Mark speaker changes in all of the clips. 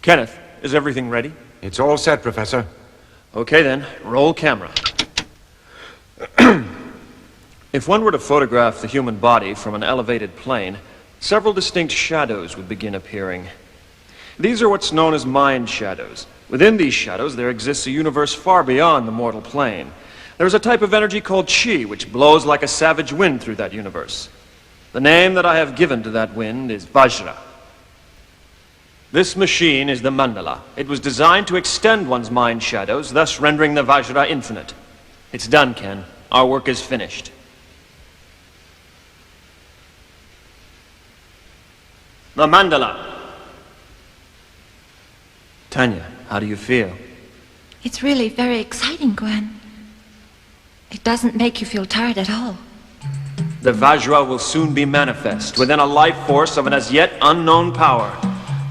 Speaker 1: Kenneth, is everything ready?
Speaker 2: It's all set, Professor.
Speaker 1: Okay then, roll camera. If one were to photograph the human body from an elevated plane, several distinct shadows would begin appearing. These are what's known as mind shadows. Within these shadows, there exists a universe far beyond the mortal plane. There's a type of energy called chi, which blows like a savage wind through that universe. The name that I have given to that wind is Vajra. This machine is the mandala. It was designed to extend one's mind shadows, thus rendering the Vajra infinite. It's done, Ken. Our work is finished. The mandala. Tanya, how do you feel?
Speaker 3: It's really very exciting, Gwen. It doesn't make you feel tired at all.
Speaker 1: The Vajra will soon be manifest within a life force of an as yet unknown power,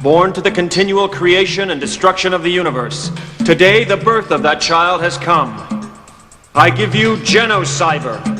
Speaker 1: born to the continual creation and destruction of the universe. Today, the birth of that child has come. I give you GenoCyber.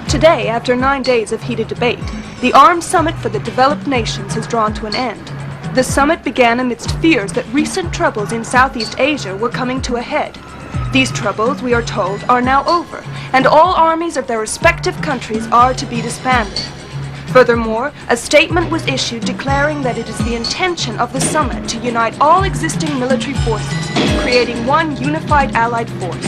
Speaker 4: Today, after 9 days of heated debate, the Armed Summit for the Developed Nations has drawn to an end. The summit began amidst fears that recent troubles in Southeast Asia were coming to a head. These troubles, we are told, are now over, and all armies of their respective countries are to be disbanded. Furthermore, a statement was issued declaring that it is the intention of the summit to unite all existing military forces, creating one unified allied force.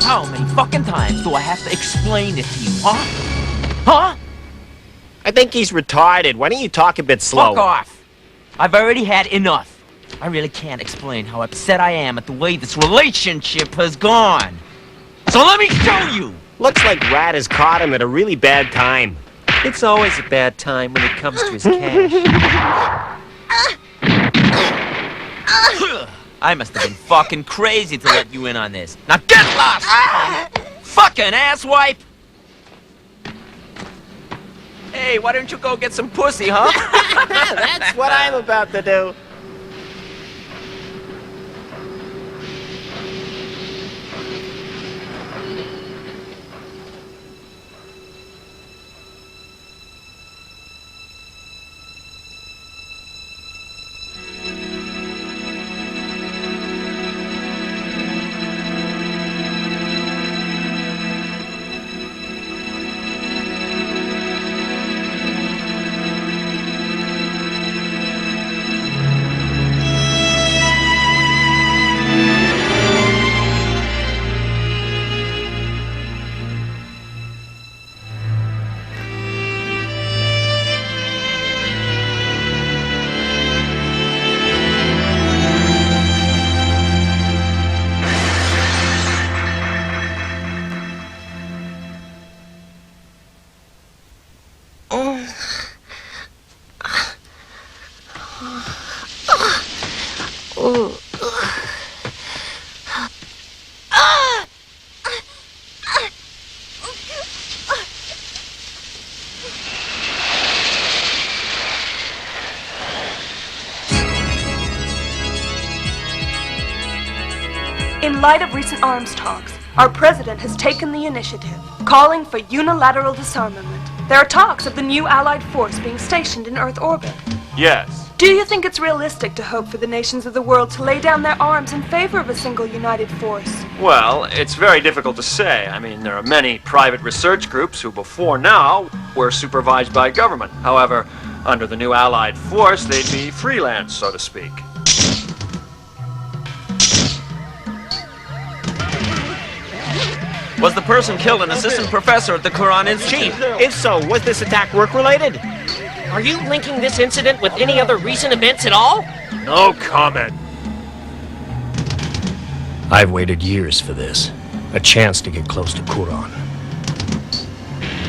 Speaker 5: How many fucking times do I have to explain it to you, huh? Huh?
Speaker 6: I think he's retarded. Why don't you talk a bit slower?
Speaker 5: Fuck off! I've already had enough. I really can't explain how upset I am at the way this relationship has gone. So let me show you!
Speaker 6: Looks like Rat has caught him at a really bad time.
Speaker 7: It's always a bad time when it comes to his cash.
Speaker 5: I must have been fucking crazy to let you in on this. Now get lost! Fucking asswipe! Hey, why don't you go get some pussy, huh?
Speaker 6: That's what I'm about to do.
Speaker 4: In light of recent arms talks, our president has taken the initiative, calling for unilateral disarmament. There are talks of the new allied force being stationed in Earth orbit.
Speaker 1: Yes.
Speaker 4: Do you think it's realistic to hope for the nations of the world to lay down their arms in favor of a single united force?
Speaker 1: Well, it's very difficult to say. I mean, there are many private research groups who before now were supervised by government. However, Under the new Allied force, they'd be freelance, so to speak.
Speaker 5: Was the person killed an assistant professor at the Quran Institute?
Speaker 6: If so, was this attack work-related?
Speaker 2: Are you linking this incident with any other recent events at all?
Speaker 8: No comment. I've waited years for this. A chance to get close to Quran.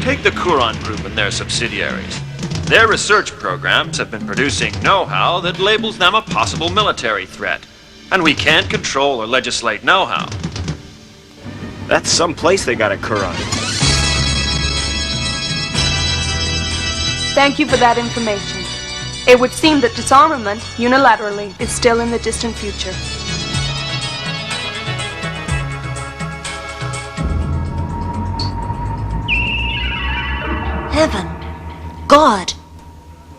Speaker 1: Take the Kuryu Group and their subsidiaries. Their research programs have been producing know-how that labels them a possible military threat. And we can't control or legislate know-how.
Speaker 6: That's some place they got a Kuryu.
Speaker 4: Thank you for that information. It would seem that disarmament, unilaterally, is still in the distant future.
Speaker 3: Heaven. God.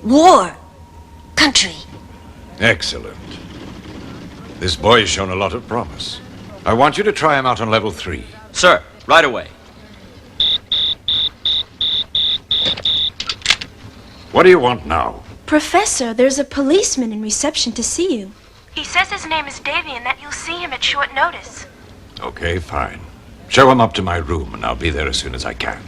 Speaker 3: War. Country.
Speaker 9: Excellent. This boy has shown a lot of promise. I want you to try him out on level 3.
Speaker 5: Sir, right away.
Speaker 9: What do you want now?
Speaker 10: Professor, there's a policeman in reception to see you.
Speaker 11: He says his name is Davy and that you'll see him at short notice.
Speaker 9: Okay, fine. Show him up to my room and I'll be there as soon as I can.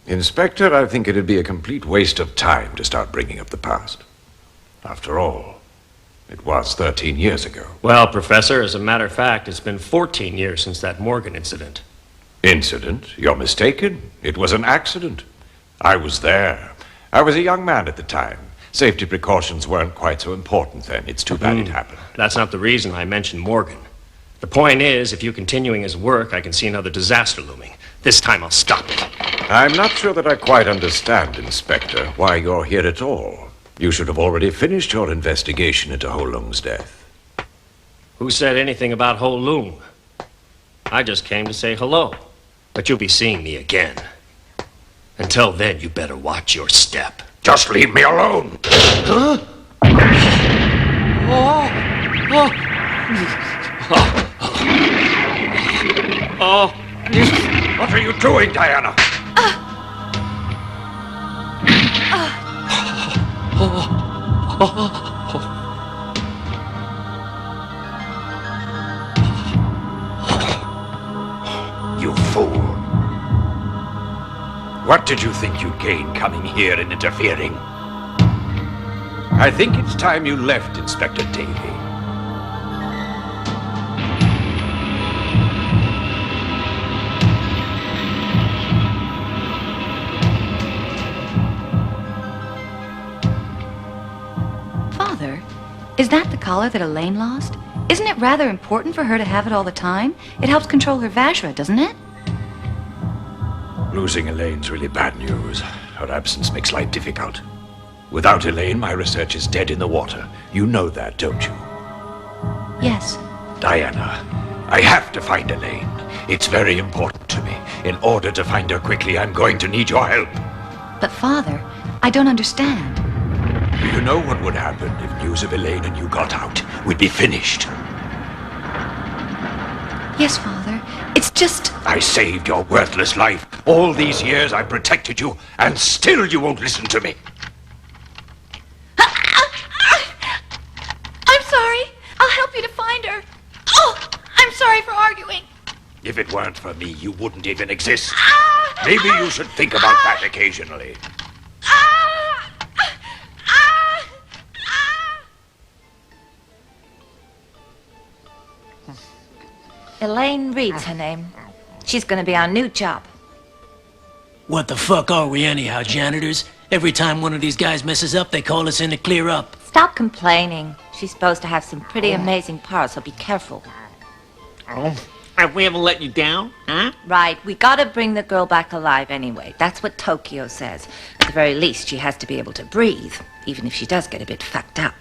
Speaker 9: Inspector, I think it'd be a complete waste of time to start bringing up the past. After all, it was 13 years ago.
Speaker 8: Well, Professor, as a matter of fact, it's been 14 years since that Morgan incident.
Speaker 9: Incident? You're mistaken. It was an accident. I was there. I was a young man at the time. Safety precautions weren't quite so important then. It's too bad it happened.
Speaker 8: That's not the reason I mentioned Morgan. The point is, if you're continuing his work, I can see another disaster looming. This time I'll stop it.
Speaker 9: I'm not sure that I quite understand, Inspector, why you're here at all. You should have already finished your investigation into Ho Lung's death.
Speaker 8: Who said anything about Ho Lung? I just came to say hello. But you'll be seeing me again. Until then, you better watch your step.
Speaker 9: Just leave me alone!
Speaker 8: Huh?
Speaker 9: What are you doing, Diana? You fool. What did you think you'd gain coming here and interfering? I think it's time you left, Inspector Davy.
Speaker 3: Father, is that the collar that Elaine lost? Isn't it rather important for her to have it all the time? It helps control her Vajra, doesn't it?
Speaker 9: Losing Elaine's really bad news. Her absence makes life difficult. Without Elaine, my research is dead in the water. You know that, don't you?
Speaker 3: Yes.
Speaker 9: Diana, I have to find Elaine. It's very important to me. In order to find her quickly, I'm going to need your help.
Speaker 3: But Father, I don't understand.
Speaker 9: Do you know what would happen if news of Elaine and you got out? We'd be finished.
Speaker 3: Yes, Father. It's just...
Speaker 9: I saved your worthless life. All these years I protected you, and still you won't listen to me.
Speaker 3: I'm sorry. I'll help you to find her. Oh, I'm sorry for arguing.
Speaker 9: If it weren't for me, you wouldn't even exist. Maybe you should think about that occasionally.
Speaker 3: Elaine Reed's her name. She's gonna be our new job.
Speaker 12: What the fuck are we anyhow, janitors? Every time one of these guys messes up, they call us in to clear up.
Speaker 3: Stop complaining.
Speaker 13: She's supposed to have some pretty amazing powers, so be careful.
Speaker 14: Oh, have we ever let you down, huh?
Speaker 13: Right, we gotta bring the girl back alive anyway. That's what Tokyo says. At the very least, she has to be able to breathe, even if she does get a bit fucked up.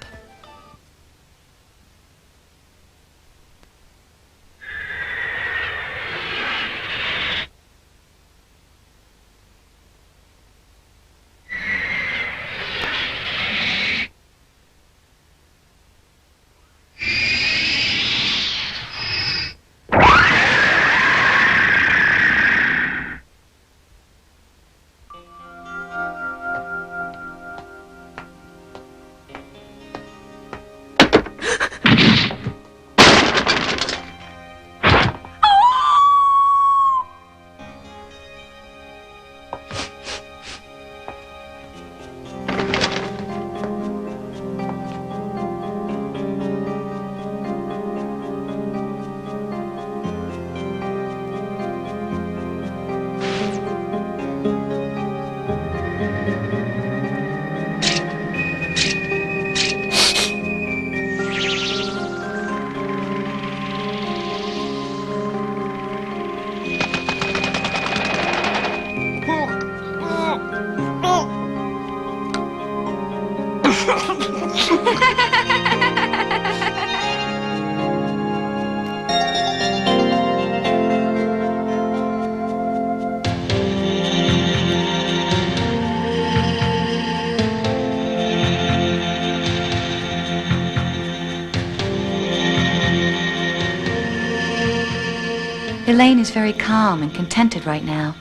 Speaker 3: Elaine is very calm and contented right now.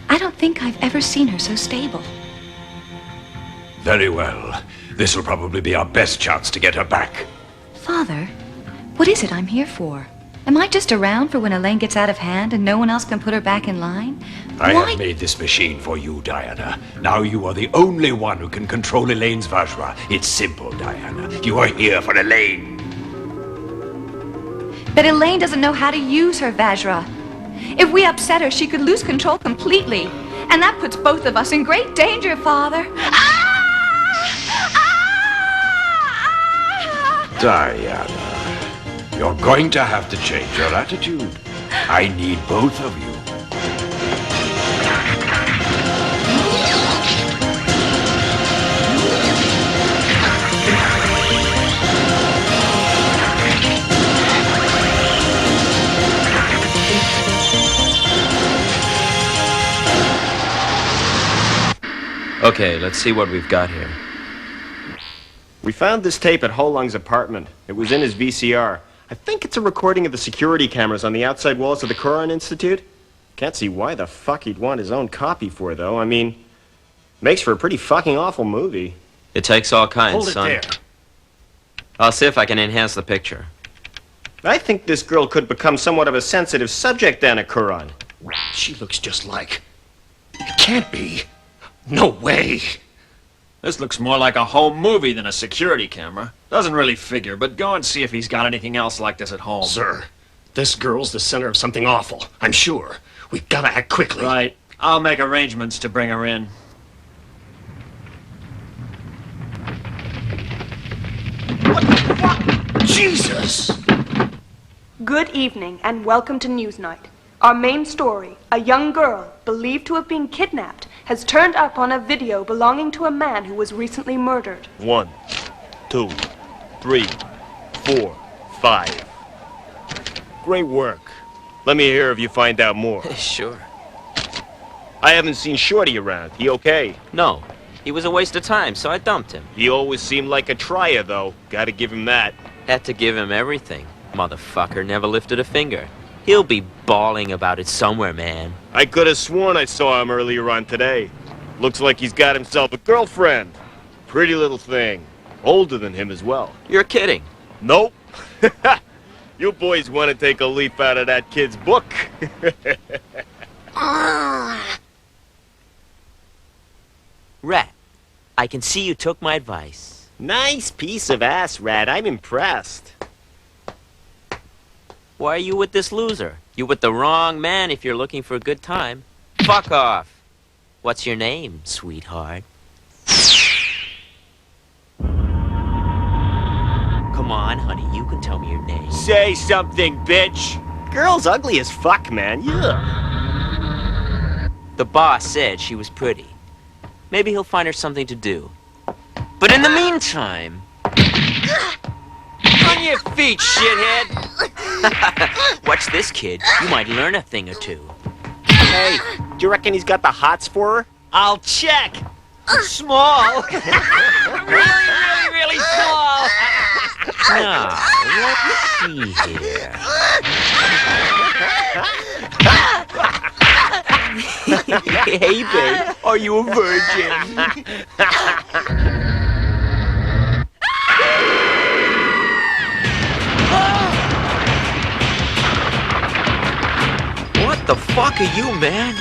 Speaker 3: I don't think I've ever seen her so stable.
Speaker 9: Very well. This will probably be our best chance to get her back.
Speaker 3: Father, what is it I'm here for? Am I just around for when Elaine gets out of hand and no one else can put her back in line?
Speaker 9: I have made this machine for you, Diana. Now you are the only one who can control Elaine's Vajra. It's simple, Diana. You are here for Elaine.
Speaker 3: But Elaine doesn't know how to use her Vajra. If we upset her, she could lose control completely. And that puts both of us in great danger, Father.
Speaker 9: Diana, you're going to have to change your attitude. I need both of you.
Speaker 7: Okay, let's see what we've got here.
Speaker 6: We found this tape at Ho Lung's apartment. It was in his VCR. I think it's a recording of the security cameras on the outside walls of the Kuryu Institute. Can't see why the fuck he'd want his own copy for, though. I mean, makes for a pretty fucking awful movie.
Speaker 7: It takes all kinds,
Speaker 6: Hold it
Speaker 7: son.
Speaker 6: there.
Speaker 7: I'll see if I can enhance the picture.
Speaker 6: I think this girl could become somewhat of a sensitive subject, Anna Kuryu.
Speaker 8: She looks just like... It can't be. No way.
Speaker 1: This looks more like a home movie than a security camera. Doesn't really figure, but go and see if he's got anything else like this at home.
Speaker 8: Sir, this girl's the center of something awful, I'm sure. We've got to act quickly.
Speaker 1: Right. I'll make arrangements to bring her in.
Speaker 8: What the fuck? Jesus!
Speaker 4: Good evening and welcome to Newsnight. Our main story, a young girl, believed to have been kidnapped, has turned up on a video belonging to a man who was recently murdered.
Speaker 6: 1, 2, 3, 4, 5. Great work. Let me hear if you find out more.
Speaker 7: Sure.
Speaker 6: I haven't seen Shorty around. He okay?
Speaker 7: No. He was a waste of time, so I dumped him.
Speaker 6: He always seemed like a trier, though. Gotta give him that.
Speaker 7: Had to give him everything. Motherfucker never lifted a finger. He'll be bawling about it somewhere, man.
Speaker 6: I could have sworn I saw him earlier on today. Looks like he's got himself a girlfriend. Pretty little thing. Older than him as well.
Speaker 7: You're kidding.
Speaker 6: Nope. You boys want to take a leaf out of that kid's book.
Speaker 5: Rat, I can see you took my advice.
Speaker 6: Nice piece of ass, Rat. I'm impressed.
Speaker 5: Why are you with this loser? You're with the wrong man if you're looking for a good time. Fuck off. What's your name, sweetheart?
Speaker 7: Come on, honey, you can tell me your name.
Speaker 6: Say something, bitch! Girl's ugly as fuck, man. Yeah.
Speaker 7: The boss said she was pretty. Maybe he'll find her something to do. But in the meantime... On your feet, shithead! Watch this, kid. You might learn a thing or two.
Speaker 6: Hey, do you reckon he's got the hots for her?
Speaker 14: I'll check.
Speaker 7: Small! really small! Now, let's see here. Hey, babe, are you a virgin? What the fuck are you, man?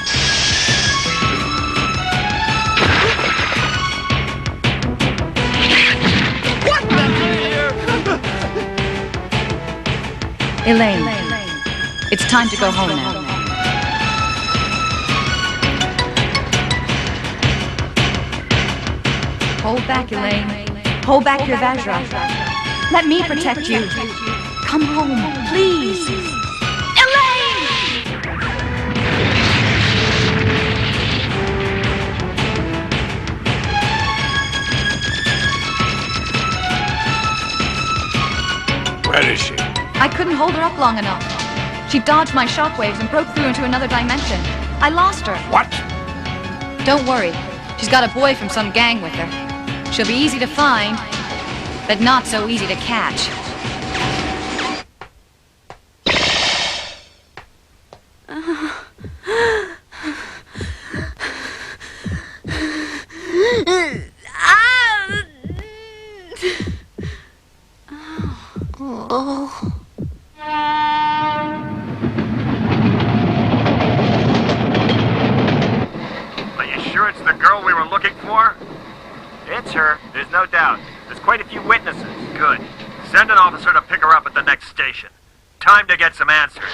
Speaker 3: Elaine, it's time to go home now. Hold back, Elaine. Hold back your Vajra. Let me protect you. Come home, please. Elaine!
Speaker 9: Where is she?
Speaker 3: I couldn't hold her up long enough. She dodged my shockwaves and broke through into another dimension. I lost her.
Speaker 9: What?
Speaker 3: Don't worry. She's got a boy from some gang with her. She'll be easy to find, but not so easy to catch.
Speaker 6: Are you sure it's the girl we were looking for? It's her, there's no doubt. There's quite a few witnesses. Good. Send an officer to pick her up at the next station. Time to get some answers.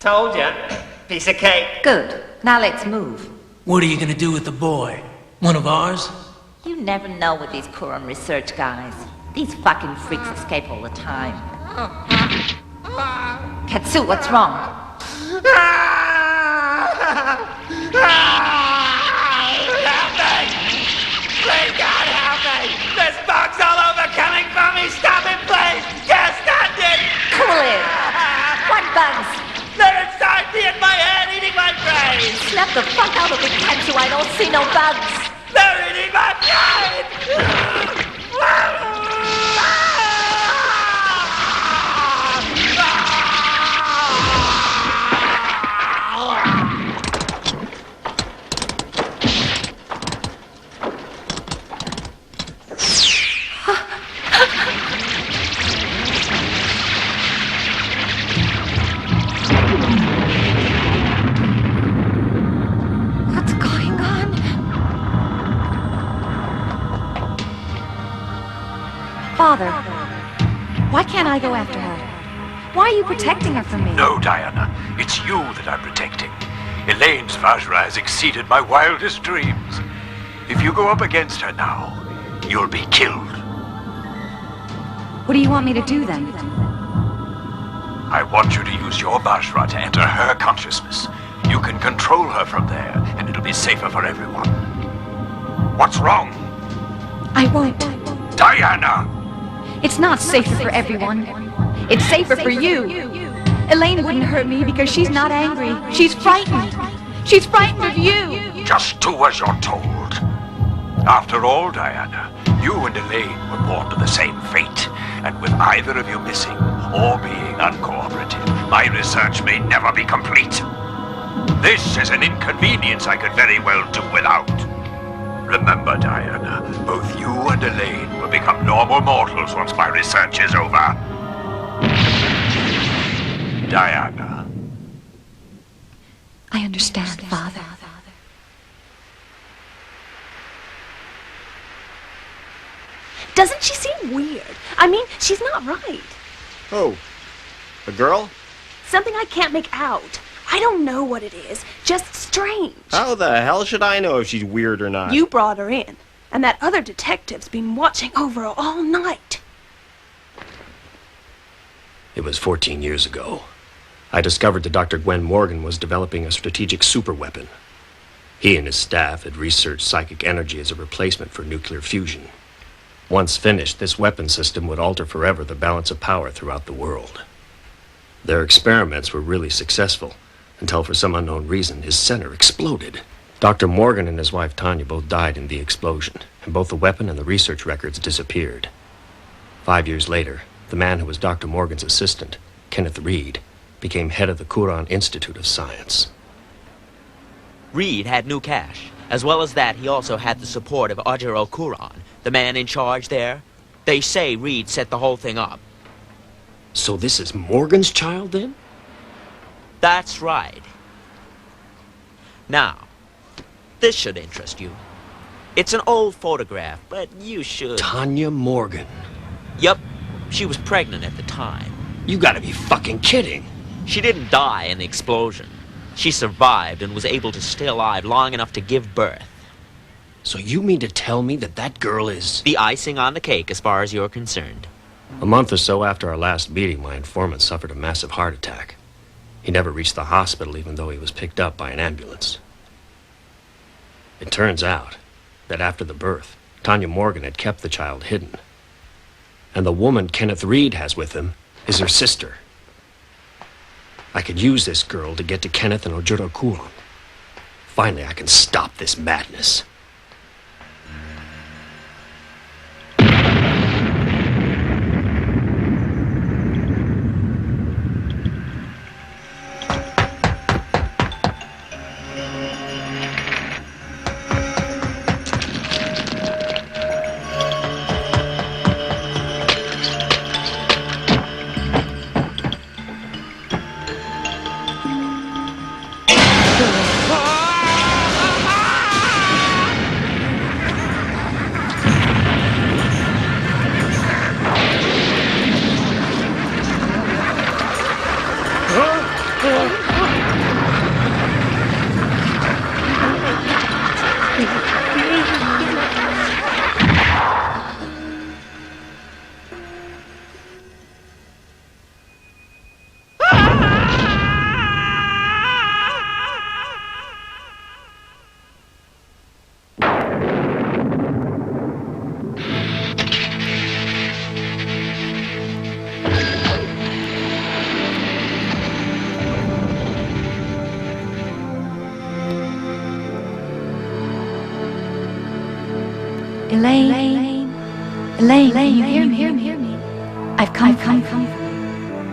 Speaker 2: Told ya. Piece of cake.
Speaker 13: Good. Now let's move.
Speaker 12: What are you gonna do with the boy? One of ours?
Speaker 13: You never know with these Kuryu research guys. These fucking freaks escape all the time. Katsu, what's wrong?
Speaker 14: Help me! Please, God, help me! There's bugs all over coming for me! Stop it, please! Can't stand it!
Speaker 13: Cool it! What bugs?
Speaker 14: They're inside me in my head, eating my brain!
Speaker 13: Snap the fuck out of it, Katsu. I don't see no bugs.
Speaker 14: They're eating my brain!
Speaker 3: What's going on? Father, why can't I go after her? Why are you protecting her from me?
Speaker 9: No, Diana. It's you that I'm protecting. Elaine's Vajra has exceeded my wildest dreams. If you go up against her now, you'll be killed.
Speaker 3: What do you want me to do then?
Speaker 9: I want you to use your Vajra to enter her consciousness. You can control her from there, and it'll be safer for everyone. What's wrong?
Speaker 3: I won't.
Speaker 9: Diana!
Speaker 3: It's not safer for everyone. It's safer for you. Elaine wouldn't hurt me because she's not angry. She's frightened. She's frightened of you.
Speaker 9: Just do as you're told. After all, Diana, you and Elaine were born to the same fate. And with either of you missing or being uncooperative, my research may never be complete. This is an inconvenience I could very well do without. Remember, Diana, both you and Elaine will become normal mortals once my research is over. Diana.
Speaker 3: I understand, Father.
Speaker 4: Doesn't she seem weird? I mean, she's not right.
Speaker 6: Oh, a girl?
Speaker 4: Something I can't make out. I don't know what it is. Just strange.
Speaker 6: How the hell should I know if she's weird or not?
Speaker 4: You brought her in, and that other detective's been watching over her all night.
Speaker 8: It was 14 years ago. I discovered that Dr. Gwen Morgan was developing a strategic superweapon. He and his staff had researched psychic energy as a replacement for nuclear fusion. Once finished, this weapon system would alter forever the balance of power throughout the world. Their experiments were really successful, until for some unknown reason his center exploded. Dr. Morgan and his wife Tanya both died in the explosion, and both the weapon and the research records disappeared. 5 years later, the man who was Dr. Morgan's assistant, Kenneth Reed, became head of the Kuran Institute of Science.
Speaker 5: Reed had new cash. As well as that, he also had the support of Ajiro Kuran, the man in charge there. They say Reed set the whole thing up.
Speaker 8: So this is Morgan's child, then?
Speaker 5: That's right. Now, this should interest you. It's an old photograph, but you should...
Speaker 8: Tanya Morgan.
Speaker 5: Yup. She was pregnant at the time.
Speaker 8: You gotta be fucking kidding.
Speaker 5: She didn't die in the explosion. She survived and was able to stay alive long enough to give birth.
Speaker 8: So you mean to tell me that that girl is...
Speaker 5: The icing on the cake as far as you're concerned.
Speaker 8: A month or so after our last meeting, my informant suffered a massive heart attack. He never reached the hospital even though he was picked up by an ambulance. It turns out that after the birth, Tanya Morgan had kept the child hidden. And the woman Kenneth Reed has with him is her sister. I could use this girl to get to Kenneth and Ojiro Kuran. Finally, I can stop this madness.
Speaker 3: Elaine, can you hear me? I've come.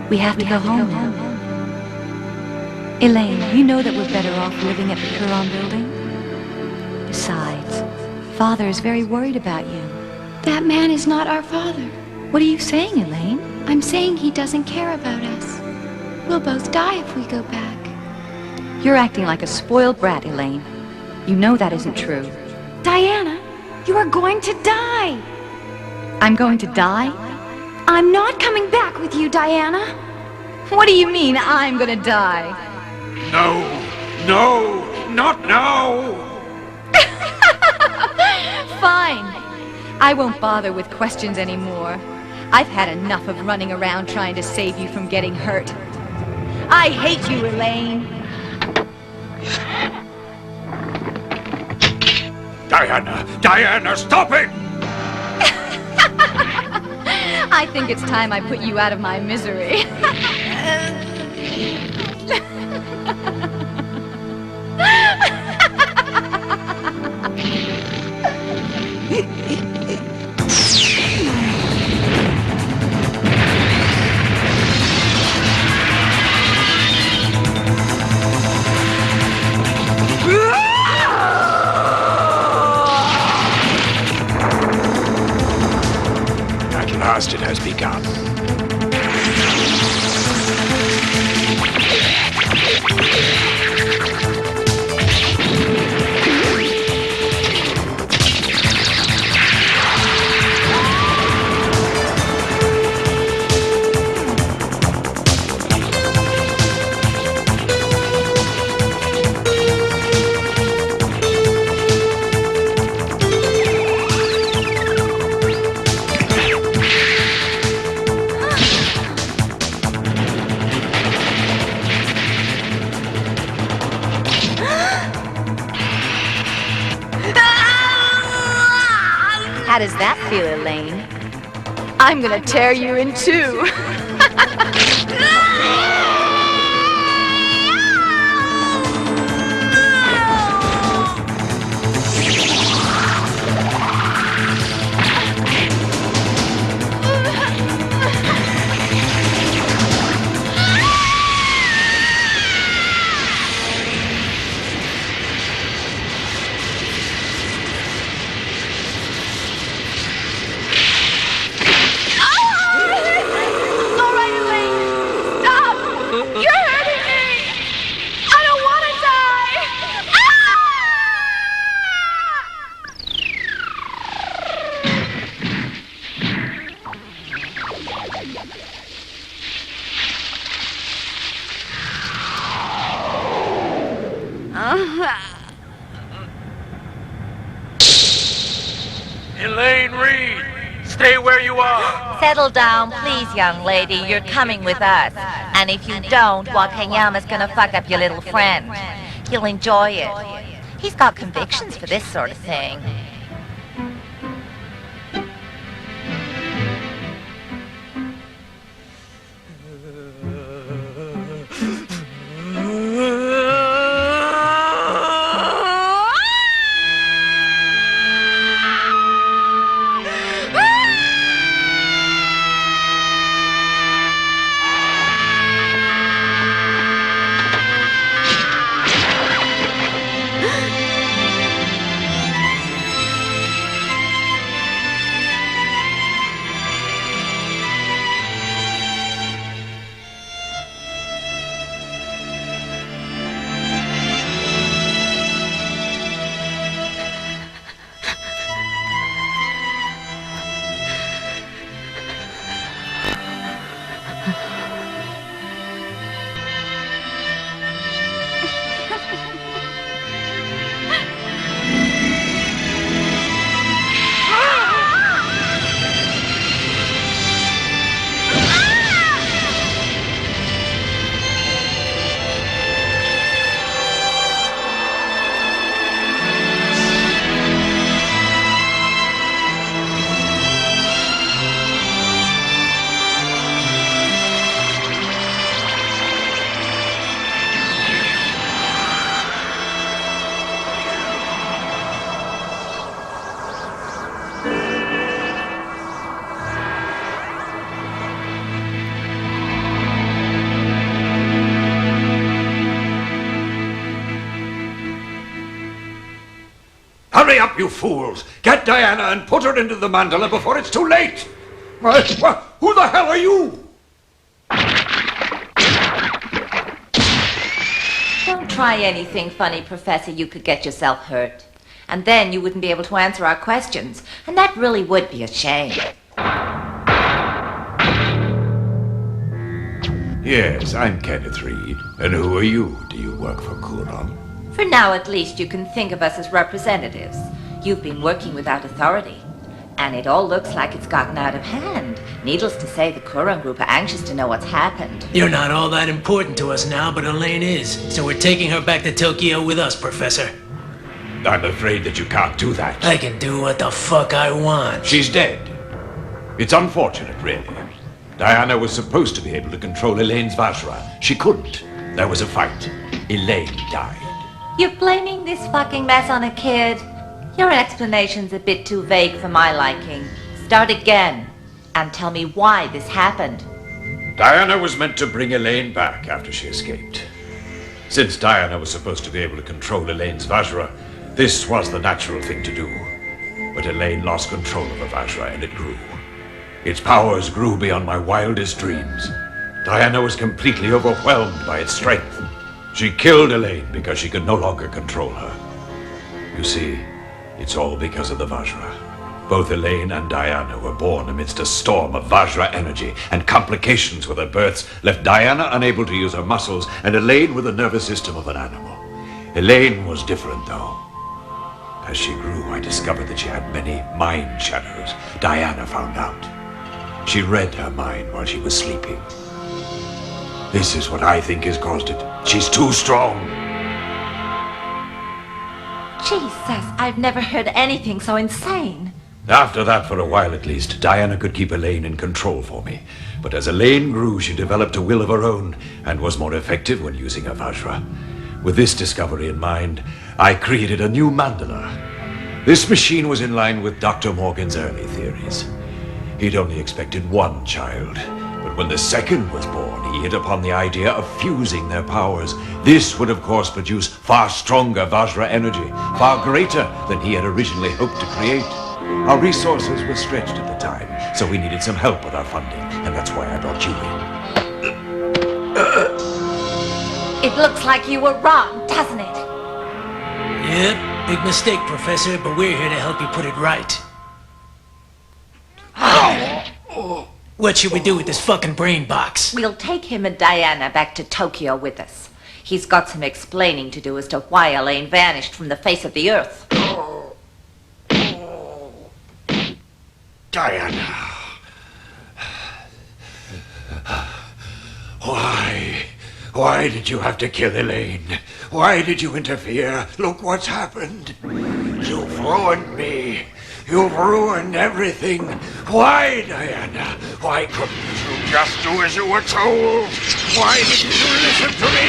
Speaker 3: We have to go home now. Elaine, you know that we're better off living at the Kuran building? Besides, Father is very worried about you.
Speaker 10: That man is not our father.
Speaker 3: What are you saying, Elaine?
Speaker 10: I'm saying he doesn't care about us. We'll both die if we go back.
Speaker 3: You're acting like a spoiled brat, Elaine. You know that isn't true.
Speaker 10: Diana, you are going to die.
Speaker 3: I'm going to die?
Speaker 10: I'm not coming back with you, Diana.
Speaker 3: What do you mean, I'm gonna die?
Speaker 9: No, not now!
Speaker 3: Fine. I won't bother with questions anymore. I've had enough of running around trying to save you from getting hurt. I hate you, Elaine.
Speaker 9: Diana, stop it!
Speaker 3: I think it's time I put you out of my misery.
Speaker 9: last it has begun.
Speaker 3: How does that feel, Elaine? I'm gonna tear you in two.
Speaker 9: Elaine Reed, stay where you are.
Speaker 13: Settle down, please, young lady. You're coming with us. And if you don't, Wakayama's gonna fuck up your little friend. He'll enjoy it. He's got convictions for this sort of thing.
Speaker 9: Hurry up, you fools! Get Diana and put her into the mandala before it's too late! Who the hell are you?
Speaker 13: Don't try anything funny, Professor. You could get yourself hurt. And then you wouldn't be able to answer our questions. And that really would be a shame.
Speaker 9: Yes, I'm Kenneth Reed. And who are you? Do you work for Kuron?
Speaker 13: For now, at least, you can think of us as representatives. You've been working without authority. And it all looks like it's gotten out of hand. Needless to say, the Kuryu Group are anxious to know what's happened.
Speaker 12: You're not all that important to us now, but Elaine is. So we're taking her back to Tokyo with us, Professor.
Speaker 9: I'm afraid that you can't do that.
Speaker 12: I can do what the fuck I want.
Speaker 9: She's dead. It's unfortunate, really. Diana was supposed to be able to control Elaine's Vajra. She couldn't. There was a fight. Elaine died.
Speaker 13: You're blaming this fucking mess on a kid? Your explanation's a bit too vague for my liking. Start again, and tell me why this happened.
Speaker 9: Diana was meant to bring Elaine back after she escaped. Since Diana was supposed to be able to control Elaine's Vajra, this was the natural thing to do. But Elaine lost control of her Vajra, and it grew. Its powers grew beyond my wildest dreams. Diana was completely overwhelmed by its strength. She killed Elaine because she could no longer control her. You see, it's all because of the Vajra. Both Elaine and Diana were born amidst a storm of Vajra energy, and complications with their births left Diana unable to use her muscles, and Elaine with the nervous system of an animal. Elaine was different, though. As she grew, I discovered that she had many mind shadows. Diana found out. She read her mind while she was sleeping. This is what I think has caused it. She's too strong.
Speaker 13: Jesus, I've never heard anything so insane.
Speaker 9: After that, for a while at least, Diana could keep Elaine in control for me. But as Elaine grew, she developed a will of her own and was more effective when using her Vajra. With this discovery in mind, I created a new mandala. This machine was in line with Dr. Morgan's early theories. He'd only expected one child, but when the second was born, he hit upon the idea of fusing their powers. This would, of course, produce far stronger Vajra energy, far greater than he had originally hoped to create. Our resources were stretched at the time, so we needed some help with our funding, and that's why I brought you in.
Speaker 13: It looks like you were wrong, doesn't it?
Speaker 12: Yep, big mistake, Professor, but we're here to help you put it right. What should we do with this fucking brain box?
Speaker 13: We'll take him and Diana back to Tokyo with us. He's got some explaining to do as to why Elaine vanished from the face of the earth.
Speaker 9: Diana. Why did you have to kill Elaine? Why did you interfere? Look what's happened. You've ruined me. You've ruined everything. Why, Diana? Why couldn't you just do as you were told? Why didn't you listen to me?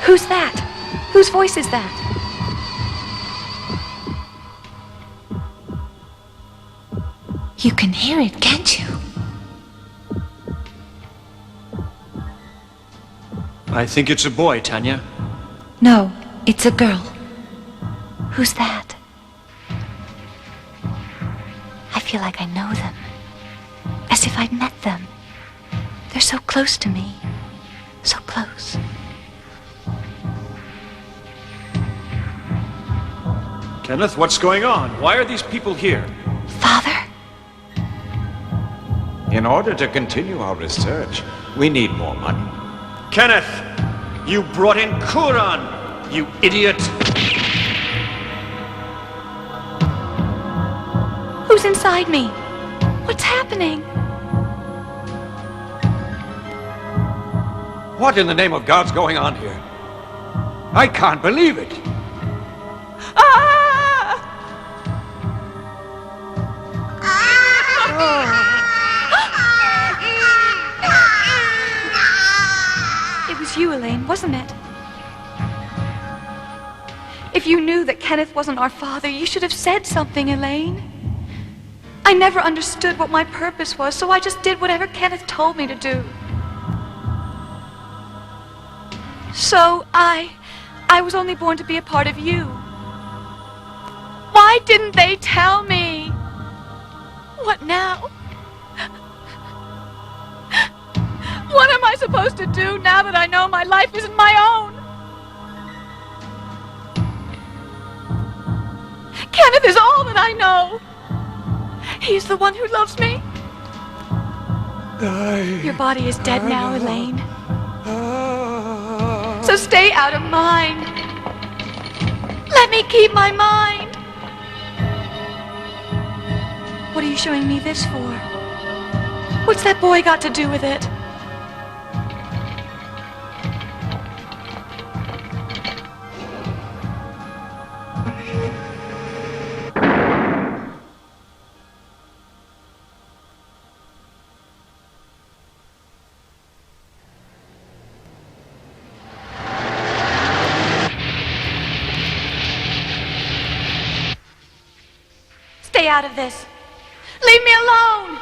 Speaker 3: Who's that? Whose voice is that?
Speaker 10: You can hear it, can't you?
Speaker 1: I think it's a boy, Tanya.
Speaker 10: No, it's a girl. Who's that? I feel like I know them. As if I'd met them. They're so close to me. So close.
Speaker 1: Kenneth, what's going on? Why are these people here?
Speaker 10: Father?
Speaker 9: In order to continue our research, we need more money.
Speaker 1: Kenneth! You brought in Kuran! You idiot!
Speaker 3: Who's inside me? What's happening?
Speaker 9: What in the name of God's going on here? I can't believe it.
Speaker 3: It was you, Elaine, wasn't it? If you knew that Kenneth wasn't our father, you should have said something, Elaine. I never understood what my purpose was, so I just did whatever Kenneth told me to do. So I was only born to be a part of you. Why didn't they tell me? What now? What am I supposed to do now that I know my life isn't my own? Kenneth is all that I know. He's the one who loves me. Your body is dead now, Elaine. So stay out of mine. Let me keep my mind. What are you showing me this for? What's that boy got to do with it? stay out of this. Leave me alone!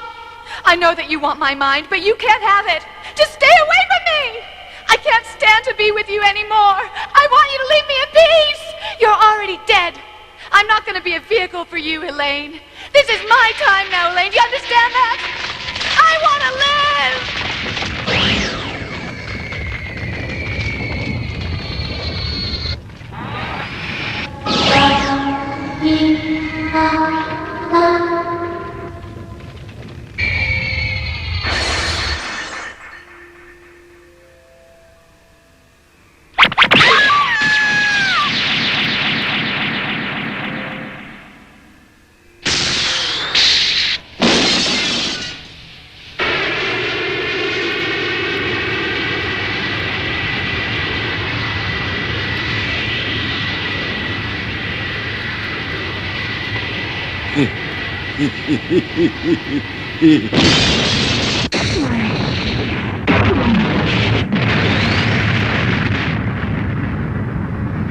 Speaker 3: I know that you want my mind, but you can't have it. Just stay away from me! I can't stand to be with you anymore. I want you to leave me in peace! You're already dead. I'm not going to be a vehicle for you, Elaine. This is my time now, Elaine. Do you understand that? I want to live!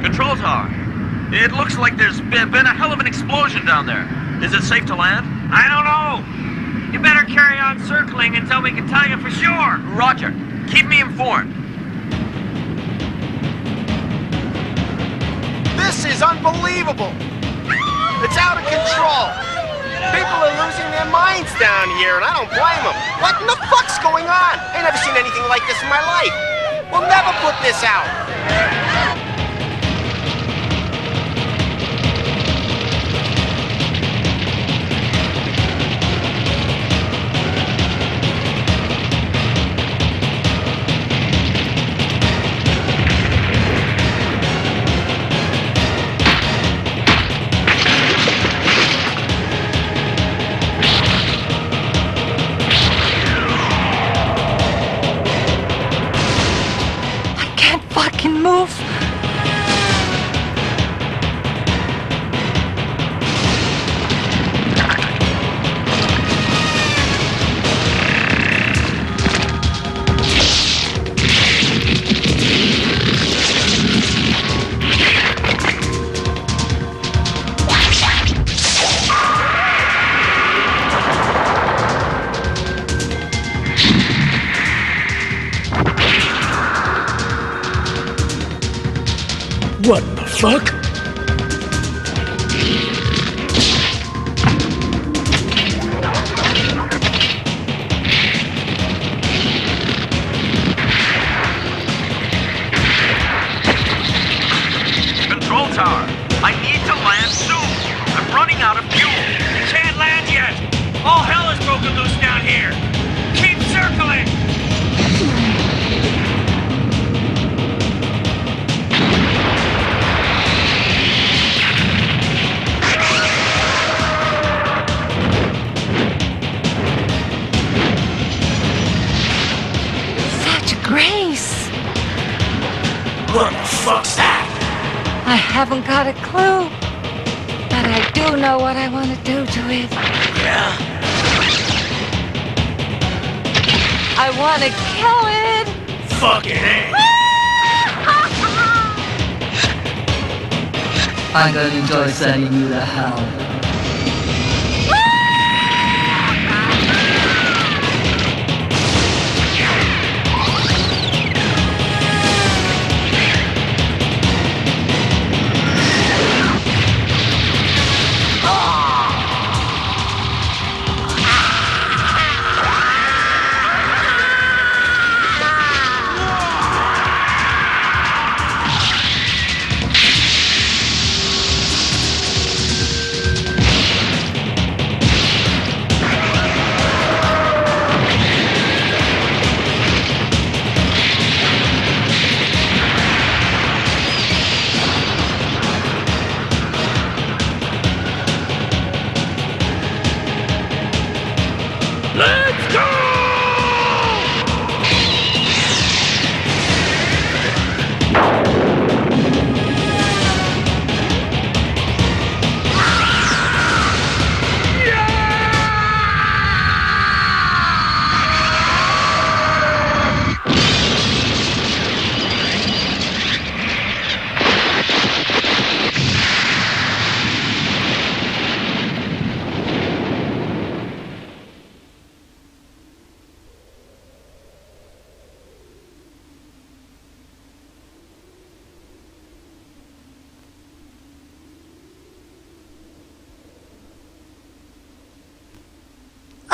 Speaker 15: Control tower. It looks like there's been a hell of an explosion down there. Is it safe to land?
Speaker 2: I don't know. You better carry on circling until we can tell you for sure.
Speaker 15: Roger. Keep me informed.
Speaker 6: This is unbelievable! It's out of control! People are losing their minds down here, and I don't blame them. What in the fuck's going on? I ain't never seen anything like this in my life. We'll never put this out.
Speaker 4: Move.
Speaker 12: What the fuck?
Speaker 15: Control tower. I need to land soon. I'm running out of fuel.
Speaker 2: You can't land yet. All hell is broken loose down here. Keep circling.
Speaker 3: Grace!
Speaker 12: What the fuck's that?
Speaker 3: I haven't got a clue, but I do know what I want to do to it.
Speaker 12: Yeah?
Speaker 3: I want to kill it!
Speaker 12: Fucking A.
Speaker 16: I'm gonna enjoy sending you to hell.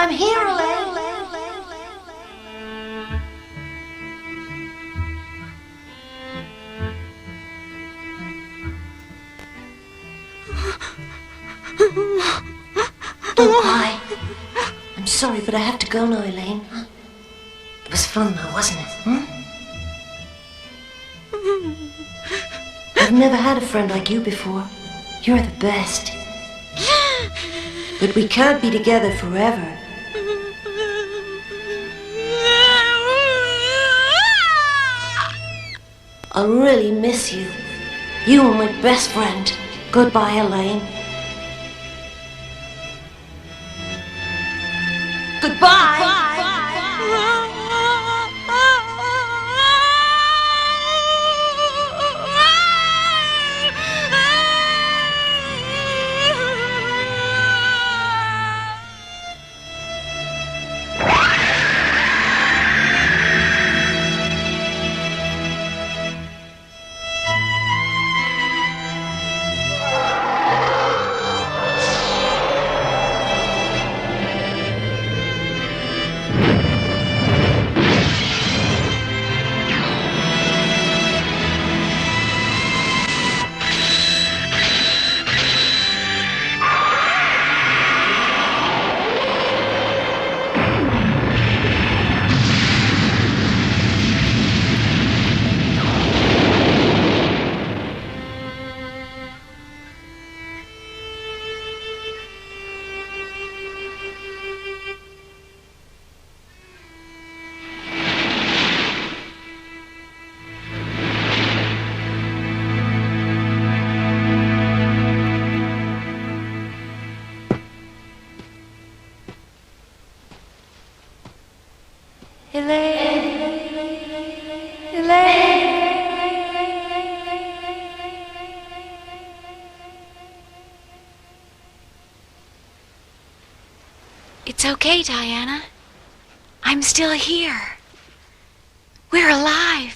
Speaker 17: I'm here, Elaine. Don't cry. I'm sorry, but I have to go now, Elaine. It was fun though, wasn't it? I've never had a friend like you before. You're the best. But we can't be together forever. I'll really miss you. You were my best friend. Goodbye, Elaine. Goodbye.
Speaker 10: It's okay, Diana. I'm still here. We're alive.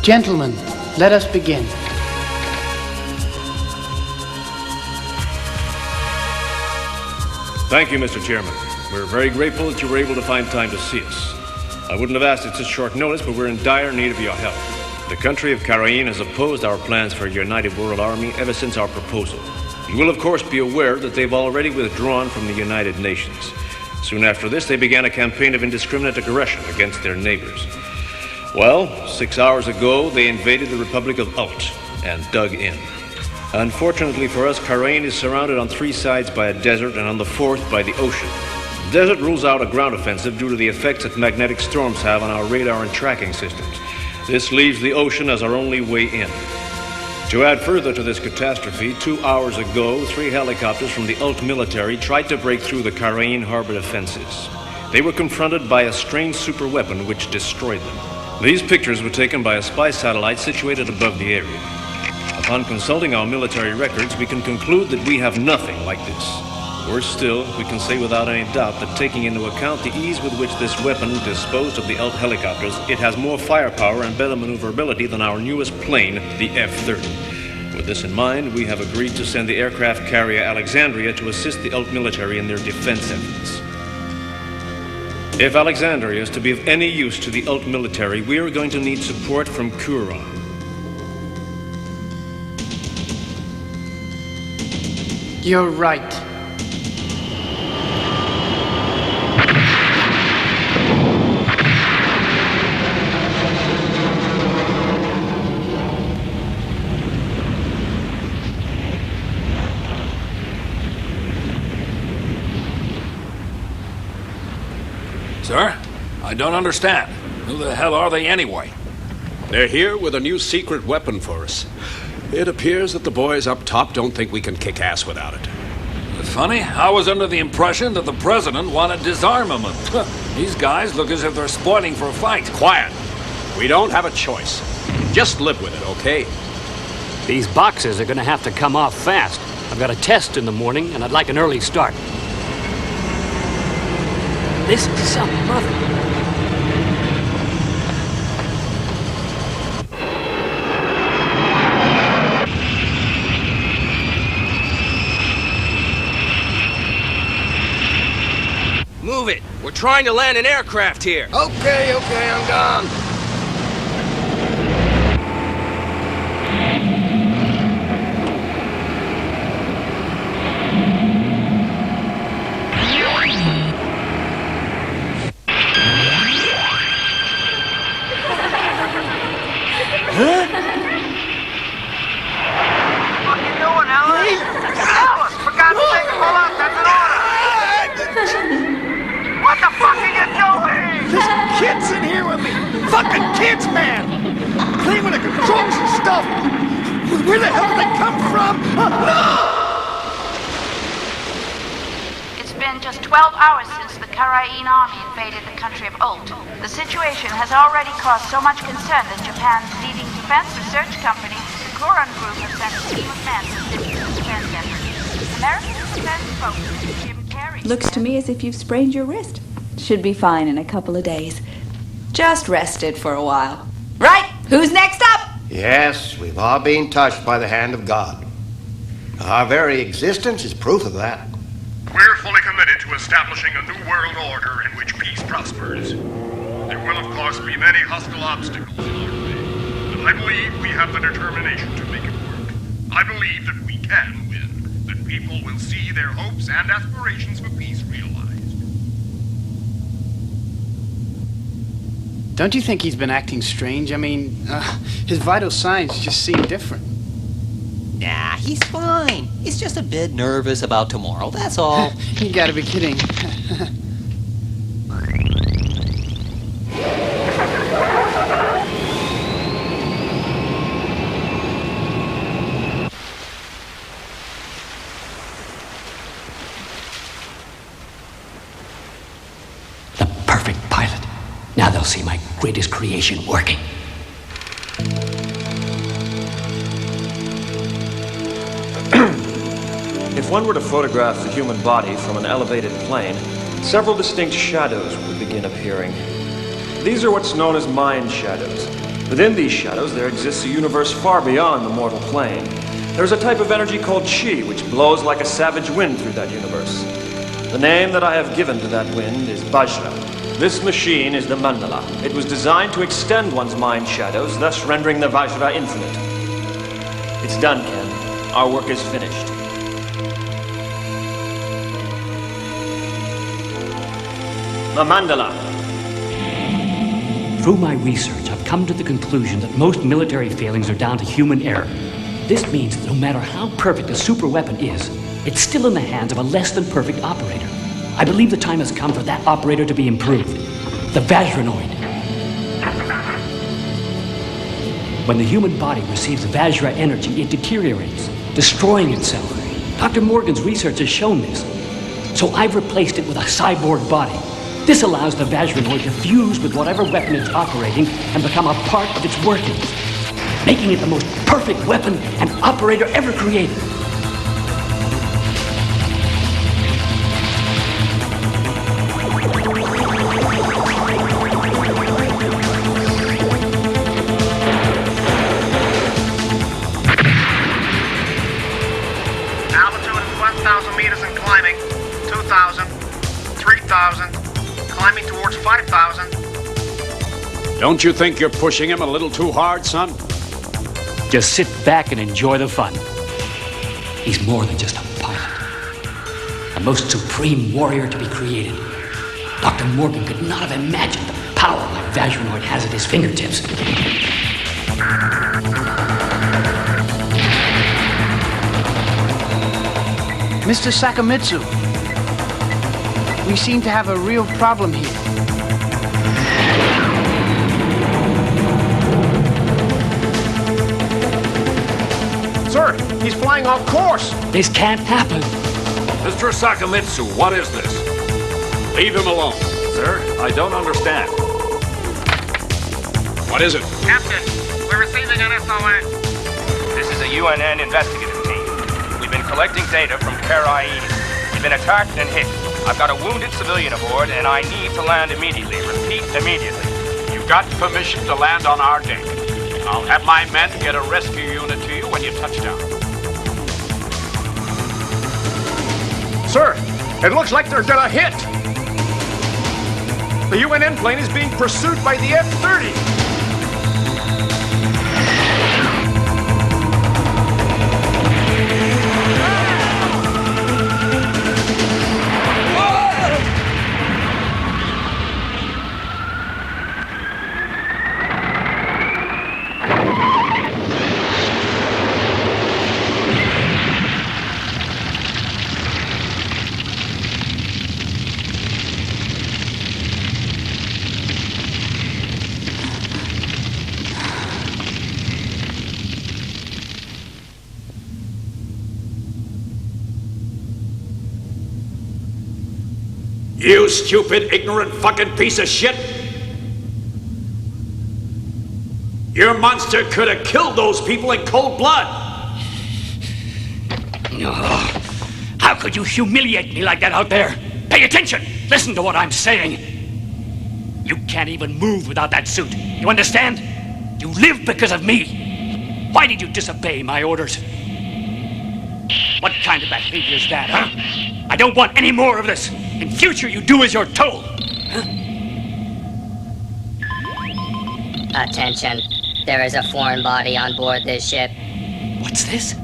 Speaker 18: Gentlemen, let us begin.
Speaker 19: Thank you, Mr. Chairman. We're very grateful that you were able to find time to see us. I wouldn't have asked at such short notice, but we're in dire need of your help. The country of Karain has opposed our plans for a united world army ever since our proposal. You will, of course, be aware that they've already withdrawn from the United Nations. Soon after this, they began a campaign of indiscriminate aggression against their neighbors. Well, 6 hours ago, they invaded the Republic of Ult and dug in. Unfortunately for us, Karain is surrounded on 3 sides by a desert and on the 4th by the ocean. The desert rules out a ground offensive due to the effects that magnetic storms have on our radar and tracking systems. This leaves the ocean as our only way in. To add further to this catastrophe, 2 hours ago, 3 helicopters from the Ult military tried to break through the Karain harbor defenses. They were confronted by a strange superweapon which destroyed them. These pictures were taken by a spy satellite situated above the area. Upon consulting our military records, we can conclude that we have nothing like this. Worse still, we can say without any doubt that taking into account the ease with which this weapon disposed of the Ult helicopters, it has more firepower and better maneuverability than our newest plane, the F-30. With this in mind, we have agreed to send the aircraft carrier Alexandria to assist the Ult military in their defense efforts. If Alexandria is to be of any use to the Ult military, we are going to need support from Kuron.
Speaker 18: You're right.
Speaker 9: Sir? I don't understand. Who the hell are they anyway?
Speaker 20: They're here with a new secret weapon for us. It appears that the boys up top don't think we can kick ass without it.
Speaker 9: Funny, I was under the impression that the president wanted disarmament. These guys look as if they're spoiling for a fight.
Speaker 20: Quiet. We don't have a choice. Just live with it, okay?
Speaker 21: These boxes are gonna have to come off fast. I've got a test in the morning, and I'd like an early start. This is some mother...
Speaker 22: Move it! We're trying to land an aircraft here!
Speaker 14: Okay, I'm gone. Kids in here with me! Fucking kids, man! Playing with the controls and stuff! Where the hell did they come from?
Speaker 11: It's been just 12 hours since the Karain army invaded the country of Ult. The situation has already caused so much concern that Japan's leading defense research company, the Kuryu Group, has sent a team of men to assist the defense efforts. American defense spokesman Jim Carrey...
Speaker 23: Looks to me as if you've sprained your wrist. Should be fine in a couple of days. Just rested for a while. Right, who's next up?
Speaker 24: Yes, we've all been touched by the hand of God. Our very existence is proof of that.
Speaker 25: We're fully committed to establishing a new world order in which peace prospers. There will, of course, be many hostile obstacles in our way, but I believe we have the determination to make it work. I believe that we can win, that people will see their hopes and aspirations for peace realized.
Speaker 18: Don't you think he's been acting strange? I mean, his vital signs just seem different.
Speaker 26: Nah, he's fine. He's just a bit nervous about tomorrow, that's all.
Speaker 18: You gotta be kidding.
Speaker 21: The perfect pilot. Now they'll see my greatest creation working.
Speaker 1: If one were to photograph the human body from an elevated plane, several distinct shadows would begin appearing. These are what's known as mind shadows. Within these shadows, there exists a universe far beyond the mortal plane. There's a type of energy called chi, which blows like a savage wind through that universe. The name that I have given to that wind is Vajra. This machine is the Mandala. It was designed to extend one's mind shadows, thus rendering the Vajra infinite. It's done, Ken. Our work is finished. The Mandala.
Speaker 21: Through my research, I've come to the conclusion that most military failings are down to human error. This means that no matter how perfect a super weapon is, it's still in the hands of a less than perfect operator. I believe the time has come for that operator to be improved. The Vajranoid. When the human body receives Vajra energy, it deteriorates, destroying itself. Dr. Morgan's research has shown this. So I've replaced it with a cyborg body. This allows the Vajranoid to fuse with whatever weapon it's operating and become a part of its workings, making it the most perfect weapon and operator ever created.
Speaker 25: Altitude is 1,000 meters and climbing. 2,000. 3,000. Climbing towards 5,000.
Speaker 20: Don't you think you're pushing him a little too hard, son?
Speaker 21: Just sit back and enjoy the fun. He's more than just a pilot. The most supreme warrior to be created. Dr. Morgan could not have imagined the power my Vajranoid has at his fingertips.
Speaker 18: Mr. Sakamitsu, we seem to have a real problem here.
Speaker 25: Sir, he's flying off course.
Speaker 21: This can't happen.
Speaker 20: Mr. Sakamitsu, what is this? Leave him alone.
Speaker 15: Sir, I don't understand.
Speaker 20: What is it?
Speaker 2: Captain, we're receiving an SOS. This is a UNN investigative team. We've been collecting data from Karain. We've been attacked and hit. I've got a wounded civilian aboard, and I need to land immediately. Repeat, immediately.
Speaker 20: You've got permission to land on our deck. I'll have my men get a rescue unit to you when you touch down.
Speaker 25: Sir, it looks like they're gonna hit. The UNN plane is being pursued by the F-30.
Speaker 20: You stupid, ignorant fucking piece of shit! Your monster could have killed those people in cold blood!
Speaker 21: Oh, how could you humiliate me like that out there? Pay attention! Listen to what I'm saying! You can't even move without that suit. You understand? You live because of me. Why did you disobey my orders? What kind of behavior is that, huh? I don't want any more of this. In future, you do as you're told. Huh?
Speaker 4: Attention. There is a foreign body on board this ship.
Speaker 21: What's this?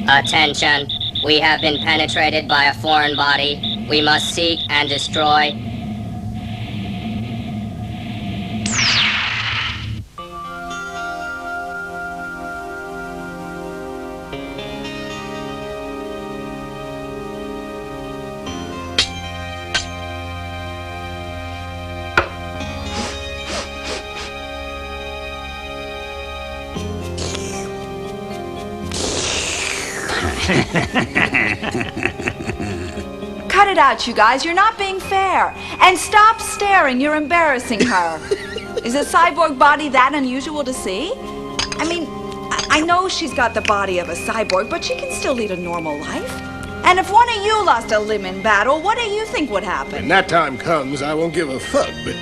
Speaker 4: Attention. We have been penetrated by a foreign body. We must seek and destroy.
Speaker 23: Cut it out, you guys. You're not being fair. And stop staring. You're embarrassing her. Is a cyborg body that unusual to see? I mean, I know she's got the body of a cyborg, but she can still lead a normal life. And if one of you lost a limb in battle, what do you think would happen?
Speaker 25: When that time comes, I won't give a fuck, but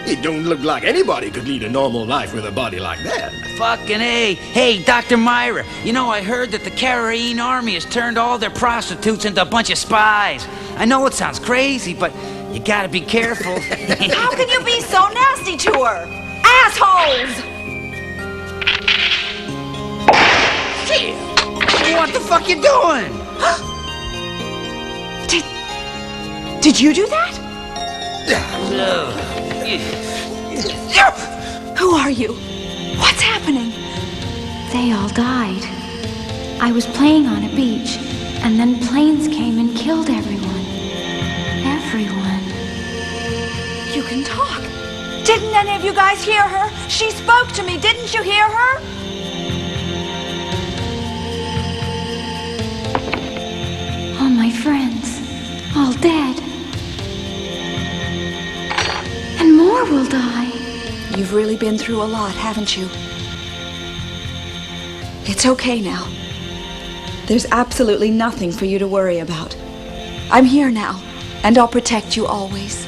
Speaker 3: It don't look like anybody could lead a normal life with a body like that.
Speaker 5: Fucking A. Hey, Dr. Myra, you know, I heard that the Karaine army has turned all their prostitutes into a bunch of spies. I know it sounds crazy, but you gotta be careful.
Speaker 23: How can you be so nasty to her? Assholes!
Speaker 5: Shit! What the fuck you doing?
Speaker 23: Did you do that? Who are you? What's happening?
Speaker 10: They all died. I was playing on a beach, and then planes came and killed everyone. Everyone.
Speaker 23: You can talk. Didn't any of you guys hear her? She spoke to me. Didn't you hear her?
Speaker 10: All my friends, all dead. And more will die.
Speaker 23: You've really been through a lot, haven't you? It's okay now. There's absolutely nothing for you to worry about. I'm here now, and I'll protect you always.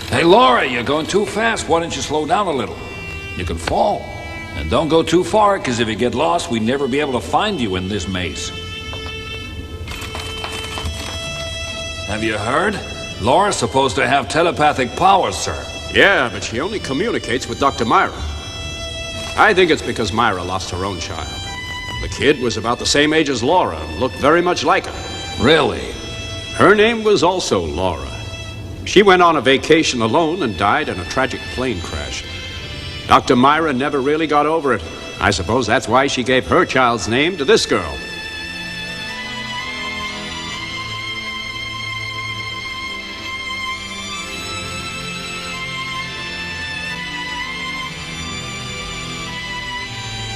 Speaker 6: Hey, Laura, you're going too fast. Why don't you slow down a little? You can fall. And don't go too far, because if you get lost, we'd never be able to find you in this maze. Have you heard? Laura's supposed to have telepathic powers, sir.
Speaker 20: Yeah, but she only communicates with Dr. Myra. I think it's because Myra lost her own child. The kid was about the same age as Laura and looked very much like her.
Speaker 6: Really?
Speaker 20: Her name was also Laura. She went on a vacation alone and died in a tragic plane crash. Dr. Myra never really got over it. I suppose that's why she gave her child's name to this girl.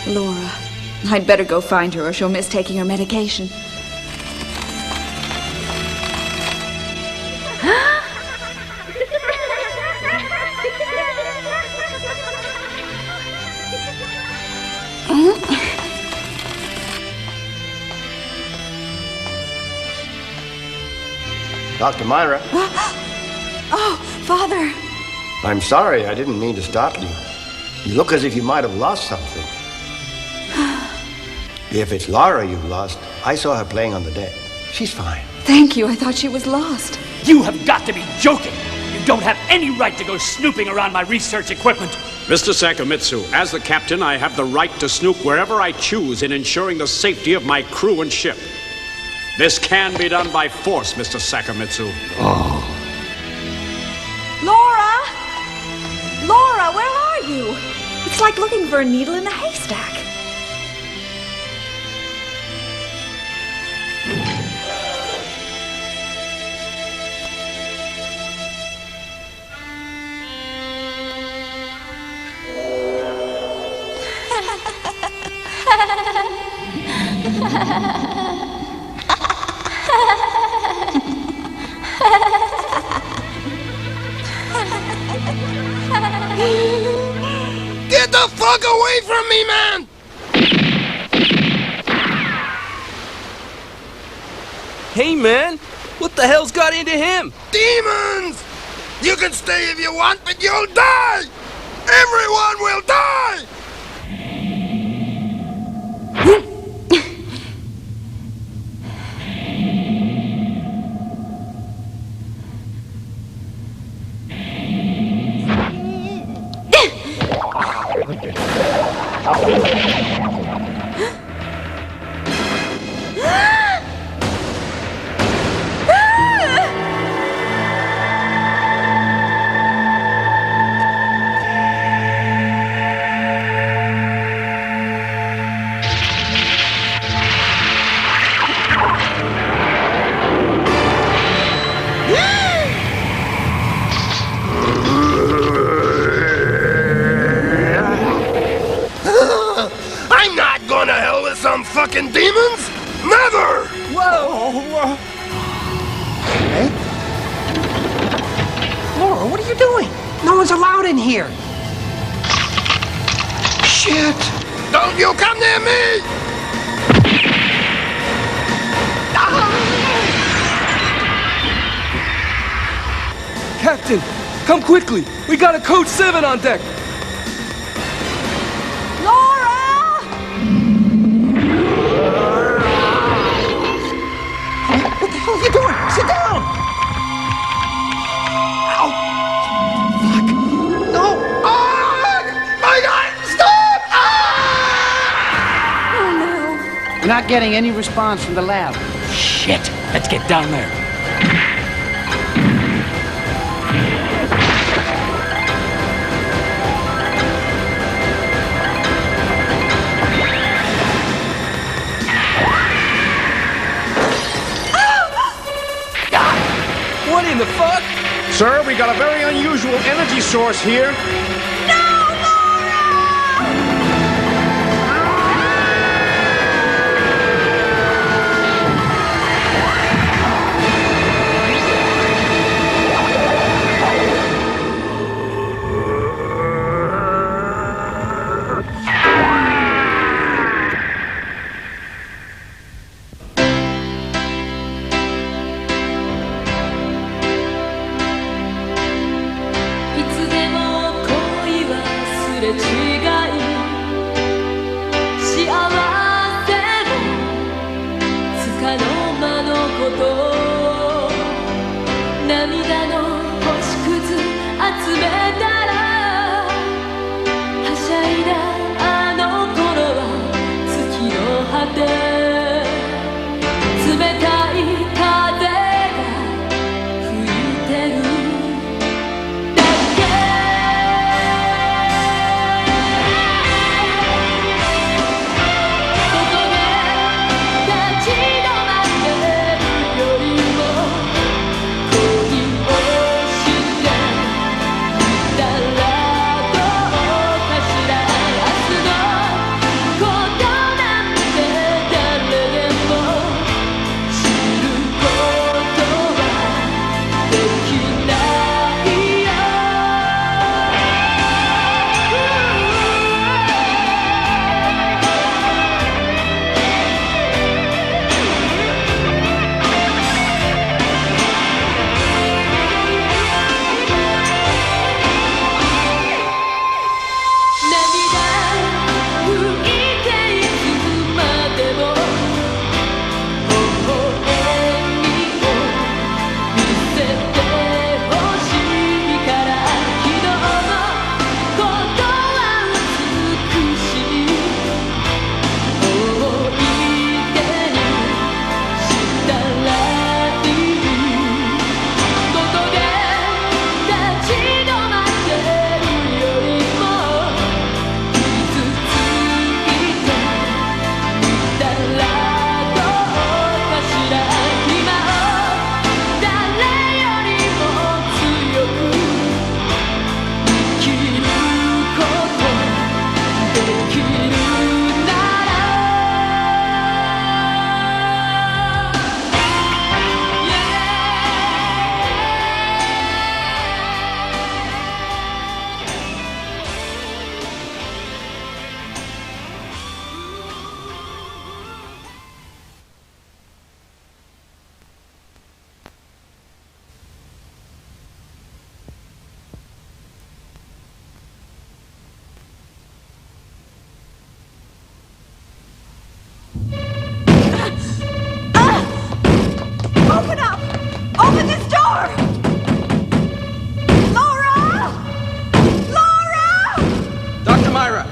Speaker 23: Laura, I'd better go find her or she'll miss taking her medication.
Speaker 24: Dr. Myra.
Speaker 23: Oh, Father.
Speaker 24: I'm sorry, I didn't mean to stop you. You look as if you might have lost something. If it's Laura you've lost, I saw her playing on the deck. She's fine.
Speaker 23: Thank you. I thought she was lost.
Speaker 21: You have got to be joking. You don't have any right to go snooping around my research equipment.
Speaker 20: Mr. Sakamitsu, as the captain, I have the right to snoop wherever I choose in ensuring the safety of my crew and ship. This can be done by force, Mr. Sakamitsu.
Speaker 24: Oh.
Speaker 23: Laura! Laura, where are you? It's like looking for a needle in a haystack.
Speaker 14: Get the fuck away from me, man!
Speaker 22: Hey, man! What the hell's got into him?
Speaker 14: Demons! You can stay if you want, but you'll die! Everyone will die! Fucking demons? Never!
Speaker 18: Whoa! Hey? Laura, what are you doing? No one's allowed in here.
Speaker 14: Shit! Don't you come near me!
Speaker 22: Captain, come quickly! We got a Code 7 on deck!
Speaker 18: What are you doing? Sit down! Ow! Fuck! No!
Speaker 14: Ah! My God! Stop! Ah!
Speaker 18: Oh, no. We're not getting any response from the lab.
Speaker 21: Shit! Let's get down there.
Speaker 22: What in the fuck?
Speaker 19: Sir, we got a very unusual energy source here.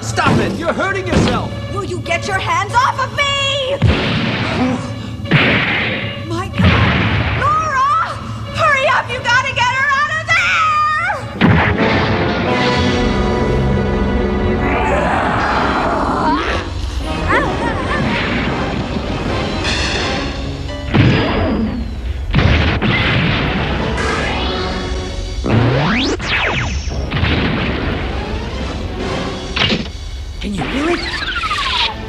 Speaker 22: Stop it! You're hurting yourself!
Speaker 23: Will you get your hands off of me? My God! Laura! Hurry up! You gotta get her out of
Speaker 21: Can you hear it?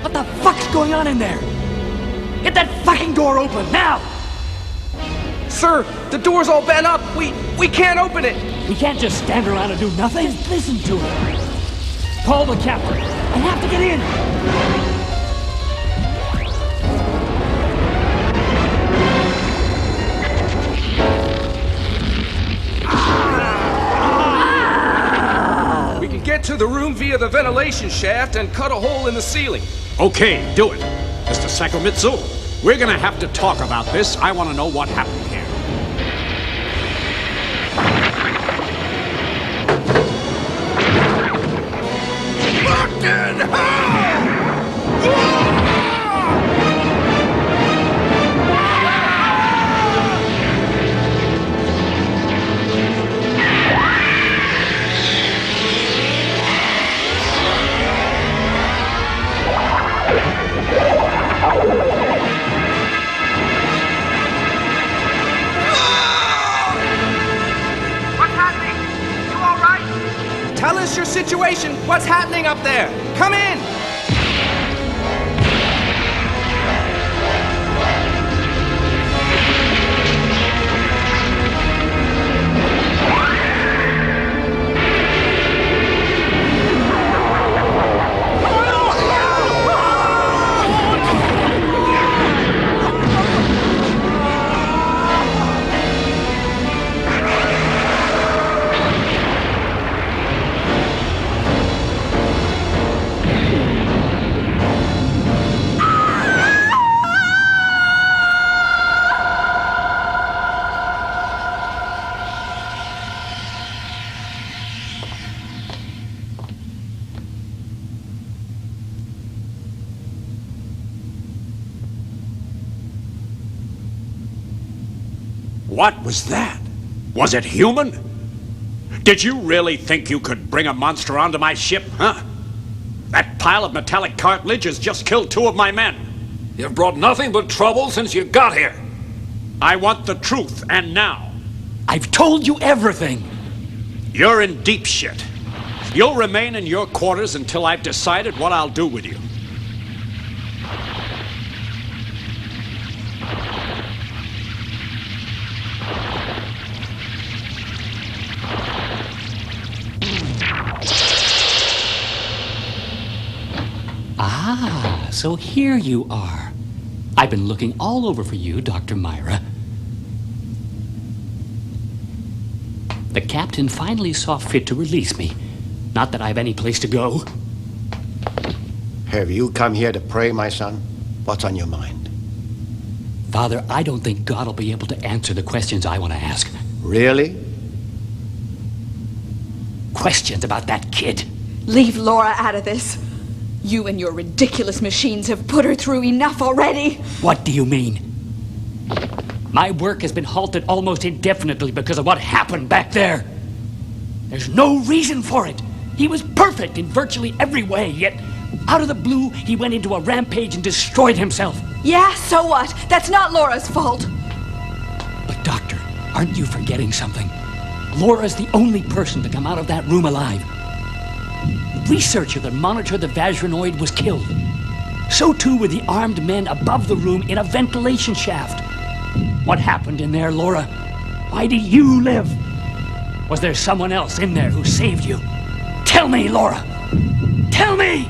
Speaker 21: What the fuck's going on in there? Get that fucking door open, now!
Speaker 22: Sir, the door's all bent up. We can't open it.
Speaker 21: We can't just stand around and do nothing. Just listen to it. Call the captain. I have to get in.
Speaker 22: We can get to the room via the ventilation shaft and cut a hole in the ceiling.
Speaker 20: Okay, do it. Mr. Sakamitsu, we're gonna have to talk about this. I want to know what happened here.
Speaker 14: Fucking hell! What's happening? You all right?
Speaker 22: Tell us your situation. What's happening up there? Come in!
Speaker 20: What was that? Was it human? Did you really think you could bring a monster onto my ship, huh? That pile of metallic cartilage has just killed 2 of my men.
Speaker 6: You've brought nothing but trouble since you got here.
Speaker 20: I want the truth, and now.
Speaker 21: I've told you everything.
Speaker 20: You're in deep shit. You'll remain in your quarters until I've decided what I'll do with you.
Speaker 21: Ah, so here you are. I've been looking all over for you, Dr. Myra. The captain finally saw fit to release me. Not that I have any place to go.
Speaker 24: Have you come here to pray, my son? What's on your mind?
Speaker 21: Father, I don't think God will be able to answer the questions I want to ask.
Speaker 24: Really?
Speaker 21: Questions about that kid.
Speaker 23: Leave Laura out of this. You and your ridiculous machines have put her through enough already.
Speaker 21: What do you mean? My work has been halted almost indefinitely because of what happened back there. There's no reason for it. He was perfect in virtually every way, yet out of the blue, he went into a rampage and destroyed himself.
Speaker 23: Yeah, so what? That's not Laura's fault.
Speaker 21: But Doctor, aren't you forgetting something? Laura's the only person to come out of that room alive. The researcher that monitored the Vajranoid was killed. So too were the armed men above the room in a ventilation shaft. What happened in there, Laura? Why do you live? Was there someone else in there who saved you? Tell me, Laura! Tell me!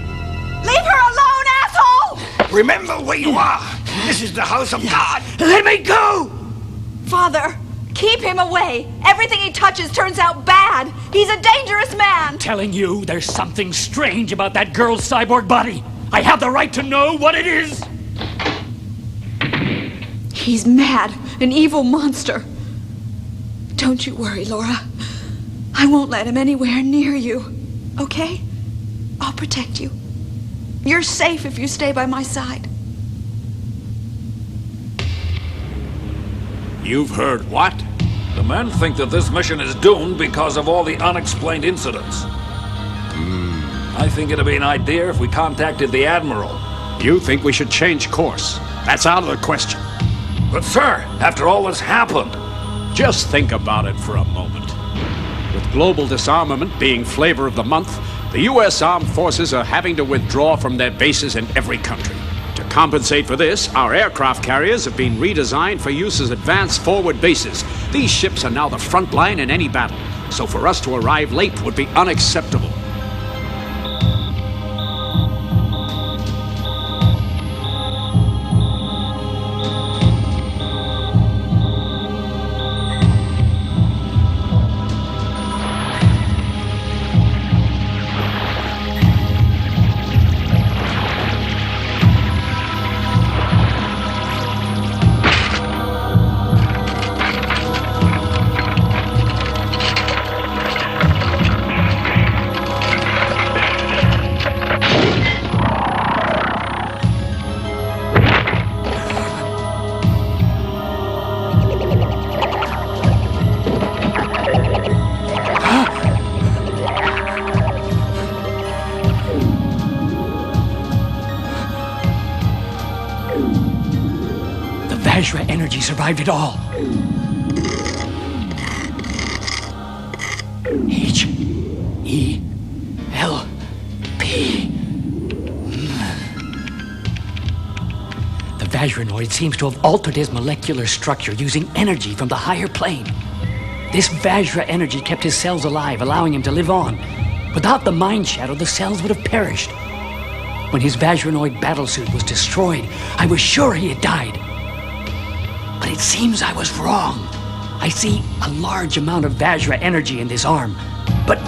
Speaker 23: Leave her alone, asshole!
Speaker 14: Remember where you are. This is the house of God.
Speaker 21: Let me go!
Speaker 23: Father, keep him away. Everything he touches turns out bad. He's a dangerous man.
Speaker 21: Telling you there's something strange about that girl's cyborg body. I have the right to know what it is.
Speaker 23: He's mad, an evil monster. Don't you worry, Laura. I won't let him anywhere near you, okay? I'll protect you. You're safe if you stay by my side.
Speaker 6: You've heard what? The men think that this mission is doomed because of all the unexplained incidents. I think it'd be an idea if we contacted the Admiral.
Speaker 20: You think we should change course? That's out of the question.
Speaker 6: But sir, after all that's happened...
Speaker 20: Just think about it for a moment. With global disarmament being flavor of the month, the U.S. Armed Forces are having to withdraw from their bases in every country. To compensate for this, our aircraft carriers have been redesigned for use as advanced forward bases. These ships are now the front line in any battle, so for us to arrive late would be unacceptable.
Speaker 21: Energy survived it all. H-E-L-P. The Vajranoid seems to have altered his molecular structure using energy from the higher plane. This Vajra energy kept his cells alive, allowing him to live on. Without the mind shadow, the cells would have perished. When his Vajranoid battlesuit was destroyed, I was sure he had died. But it seems I was wrong. I see a large amount of Vajra energy in this arm. But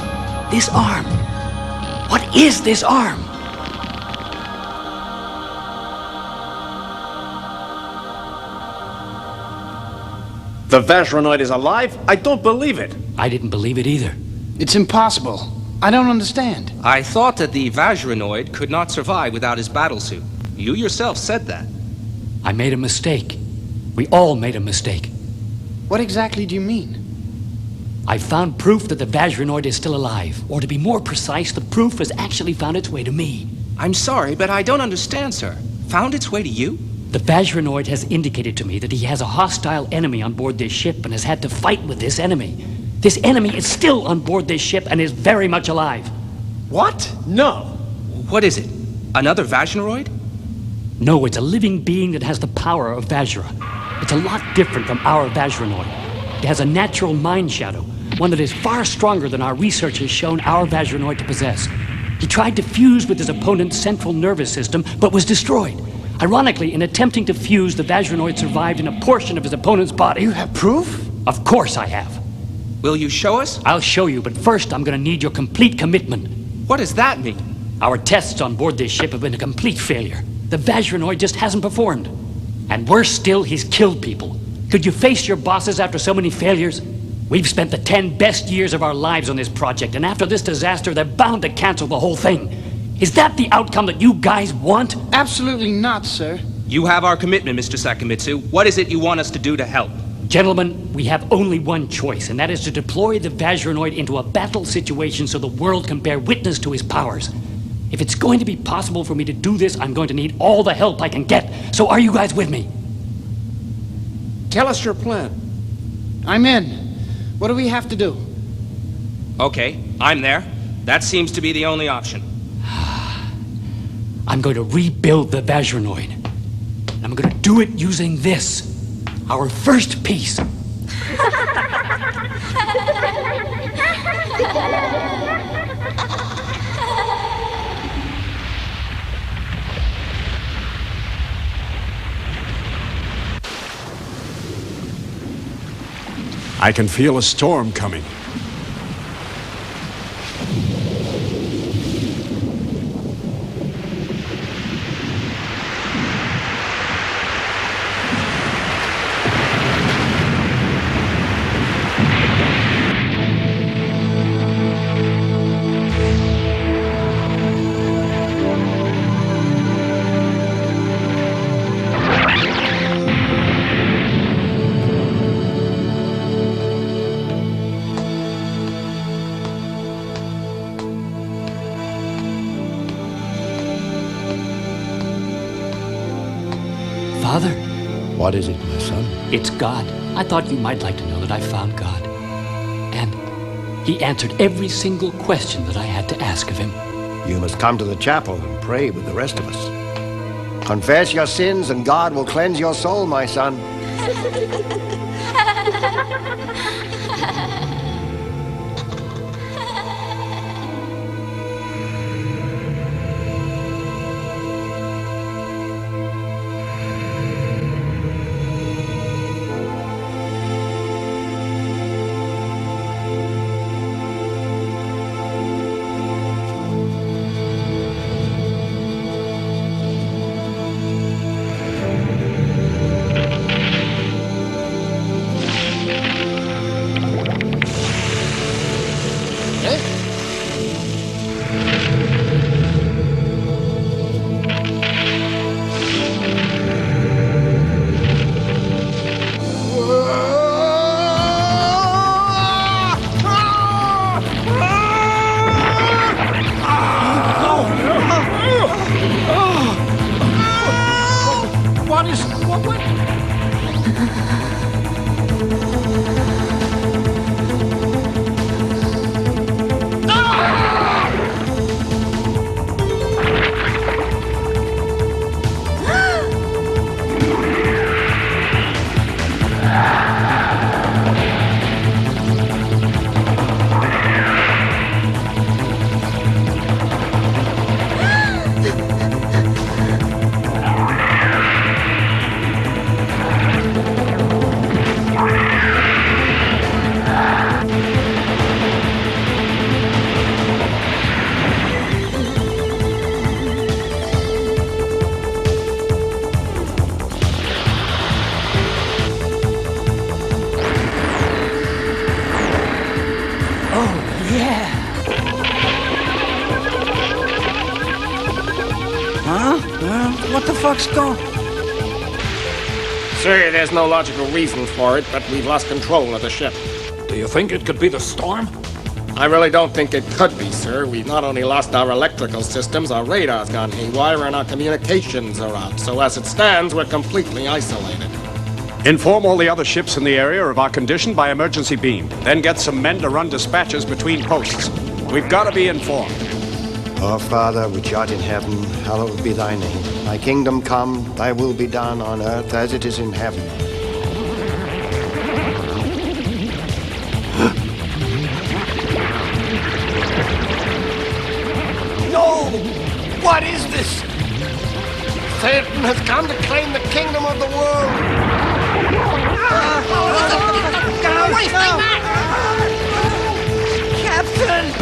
Speaker 21: this arm, what is this arm?
Speaker 20: The Vajranoid is alive? I don't believe it.
Speaker 21: I didn't believe it either.
Speaker 18: It's impossible. I don't understand.
Speaker 2: I thought that the Vajranoid could not survive without his battlesuit. You yourself said that.
Speaker 21: I made a mistake. We all made a mistake.
Speaker 18: What exactly do you mean?
Speaker 21: I found proof that the Vajranoid is still alive. Or to be more precise, the proof has actually found its way to me.
Speaker 2: I'm sorry, but I don't understand, sir. Found its way to you?
Speaker 21: The Vajranoid has indicated to me that he has a hostile enemy on board this ship and has had to fight with this enemy. This enemy is still on board this ship and is very much alive.
Speaker 2: What?
Speaker 20: No.
Speaker 2: What is it? Another Vajranoid?
Speaker 21: No, it's a living being that has the power of Vajra. It's a lot different from our Vajranoid. It has a natural mind shadow, one that is far stronger than our research has shown our Vajranoid to possess. He tried to fuse with his opponent's central nervous system, but was destroyed. Ironically, in attempting to fuse, the Vajranoid survived in a portion of his opponent's body.
Speaker 18: You have proof?
Speaker 21: Of course I have.
Speaker 2: Will you show us?
Speaker 21: I'll show you, but first I'm gonna need your complete commitment.
Speaker 2: What does that mean?
Speaker 21: Our tests on board this ship have been a complete failure. The Vajranoid just hasn't performed. And worse still, he's killed people. Could you face your bosses after so many failures? We've spent the 10 best years of our lives on this project, and after this disaster, they're bound to cancel the whole thing. Is that the outcome that you guys want?
Speaker 18: Absolutely not, sir.
Speaker 2: You have our commitment, Mr. Sakamitsu. What is it you want us to do to help?
Speaker 21: Gentlemen, we have only one choice, and that is to deploy the Vajranoid into a battle situation so the world can bear witness to his powers. If it's going to be possible for me to do this, I'm going to need all the help I can get. So are you guys with me?
Speaker 20: Tell us your plan.
Speaker 18: I'm in. What do we have to do?
Speaker 2: Okay, I'm there. That seems to be the only option.
Speaker 21: I'm going to rebuild the Vajranoid. I'm going to do it using this. Our first piece.
Speaker 20: I can feel a storm coming.
Speaker 21: Father?
Speaker 24: What is it, my son?
Speaker 21: It's God. I thought you might like to know that I found God. And he answered every single question that I had to ask of him.
Speaker 24: You must come to the chapel and pray with the rest of us. Confess your sins and God will cleanse your soul, my son.
Speaker 18: What the fuck's going?
Speaker 7: Sir, there's no logical reason for it, but we've lost control of the ship.
Speaker 6: Do you think it could be the storm?
Speaker 7: I really don't think it could be, sir. We've not only lost our electrical systems, our radar's gone haywire, and our communications are out. So as it stands, we're completely isolated.
Speaker 20: Inform all the other ships in the area of our condition by emergency beam. Then get some men to run dispatches between posts. We've got to be informed.
Speaker 24: Our Father, which art in heaven, hallowed be thy name. Thy kingdom come, thy will be done on earth as it is in heaven. No! What is this? Satan has come to claim the kingdom of the world.
Speaker 14: Wait, Captain!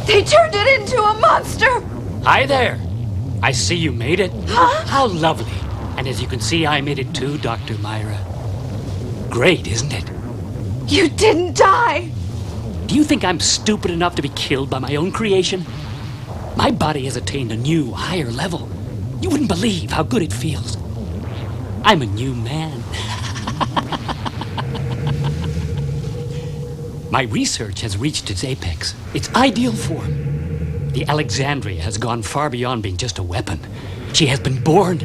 Speaker 23: They turned it into a monster!
Speaker 21: Hi there. I see you made it.
Speaker 23: Huh?
Speaker 21: How lovely. And as you can see, I made it too, Dr. Myra. Great, isn't it?
Speaker 23: You didn't die!
Speaker 21: Do you think I'm stupid enough to be killed by my own creation? My body has attained a new, higher level. You wouldn't believe how good it feels. I'm a new man. My research has reached its apex, its ideal form. The Alexandria has gone far beyond being just a weapon. She has been born.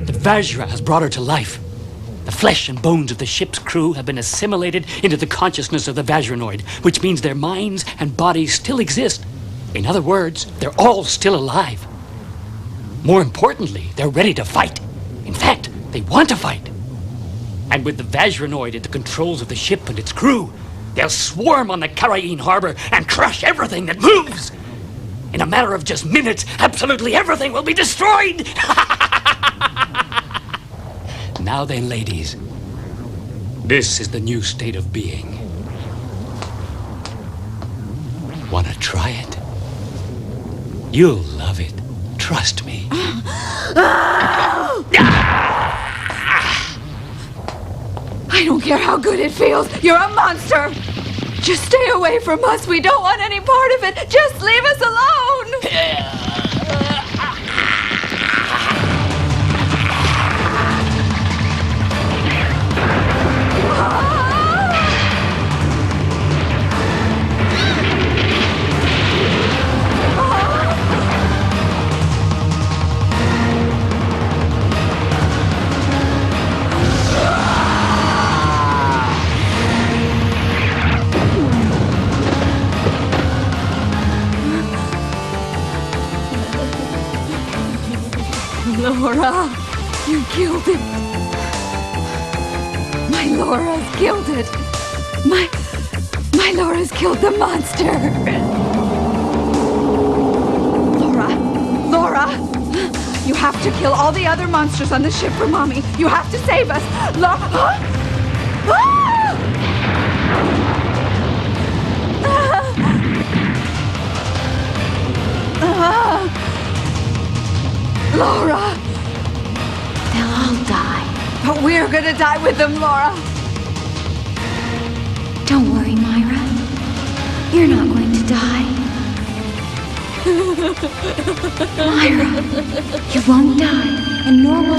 Speaker 21: The Vajra has brought her to life. The flesh and bones of the ship's crew have been assimilated into the consciousness of the Vajranoid, which means their minds and bodies still exist. In other words, they're all still alive. More importantly, they're ready to fight. In fact, they want to fight. And with the Vajranoid at the controls of the ship and its crew, they'll swarm on the Karain harbor and crush everything that moves. In a matter of just minutes, absolutely everything will be destroyed. Now then, ladies, this is the new state of being. Wanna try it? You'll love it. Trust me.
Speaker 23: I don't care how good it feels. You're a monster. Just stay away from us. We don't want any part of it. Just leave us alone. Laura, you killed it. My Laura's killed it. My Laura's killed the monster. Laura, you have to kill all the other monsters on the ship for Mommy. You have to save us. Laura. Laura!
Speaker 10: They'll all die.
Speaker 23: But we're gonna die with them, Laura!
Speaker 10: Don't worry, Myra. You're not going to die. Myra, you won't die, and nor will I.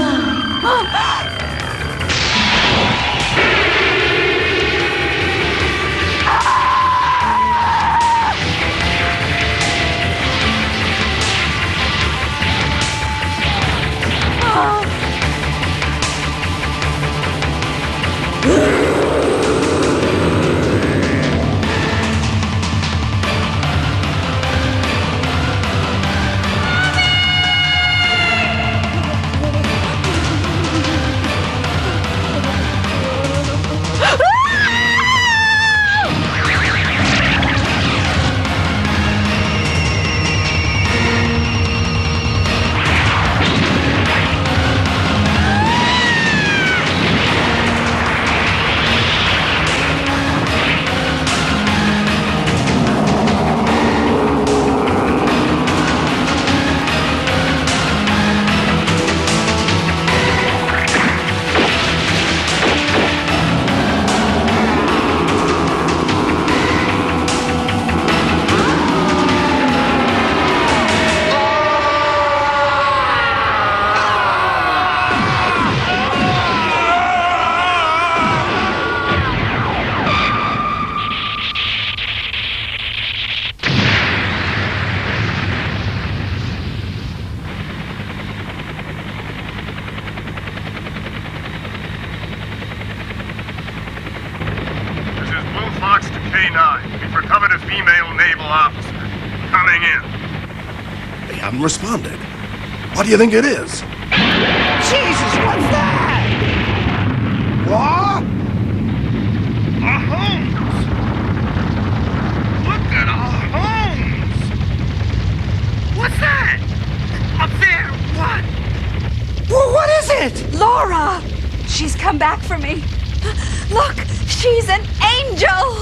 Speaker 25: We've recovered a female naval officer. Coming in.
Speaker 3: They haven't responded. What do you think it is?
Speaker 14: Jesus, what's that? What? Our homes. Look at our homes. What's that? Up there, what?
Speaker 23: Well, what is it? Laura! She's come back for me. Look, she's an angel!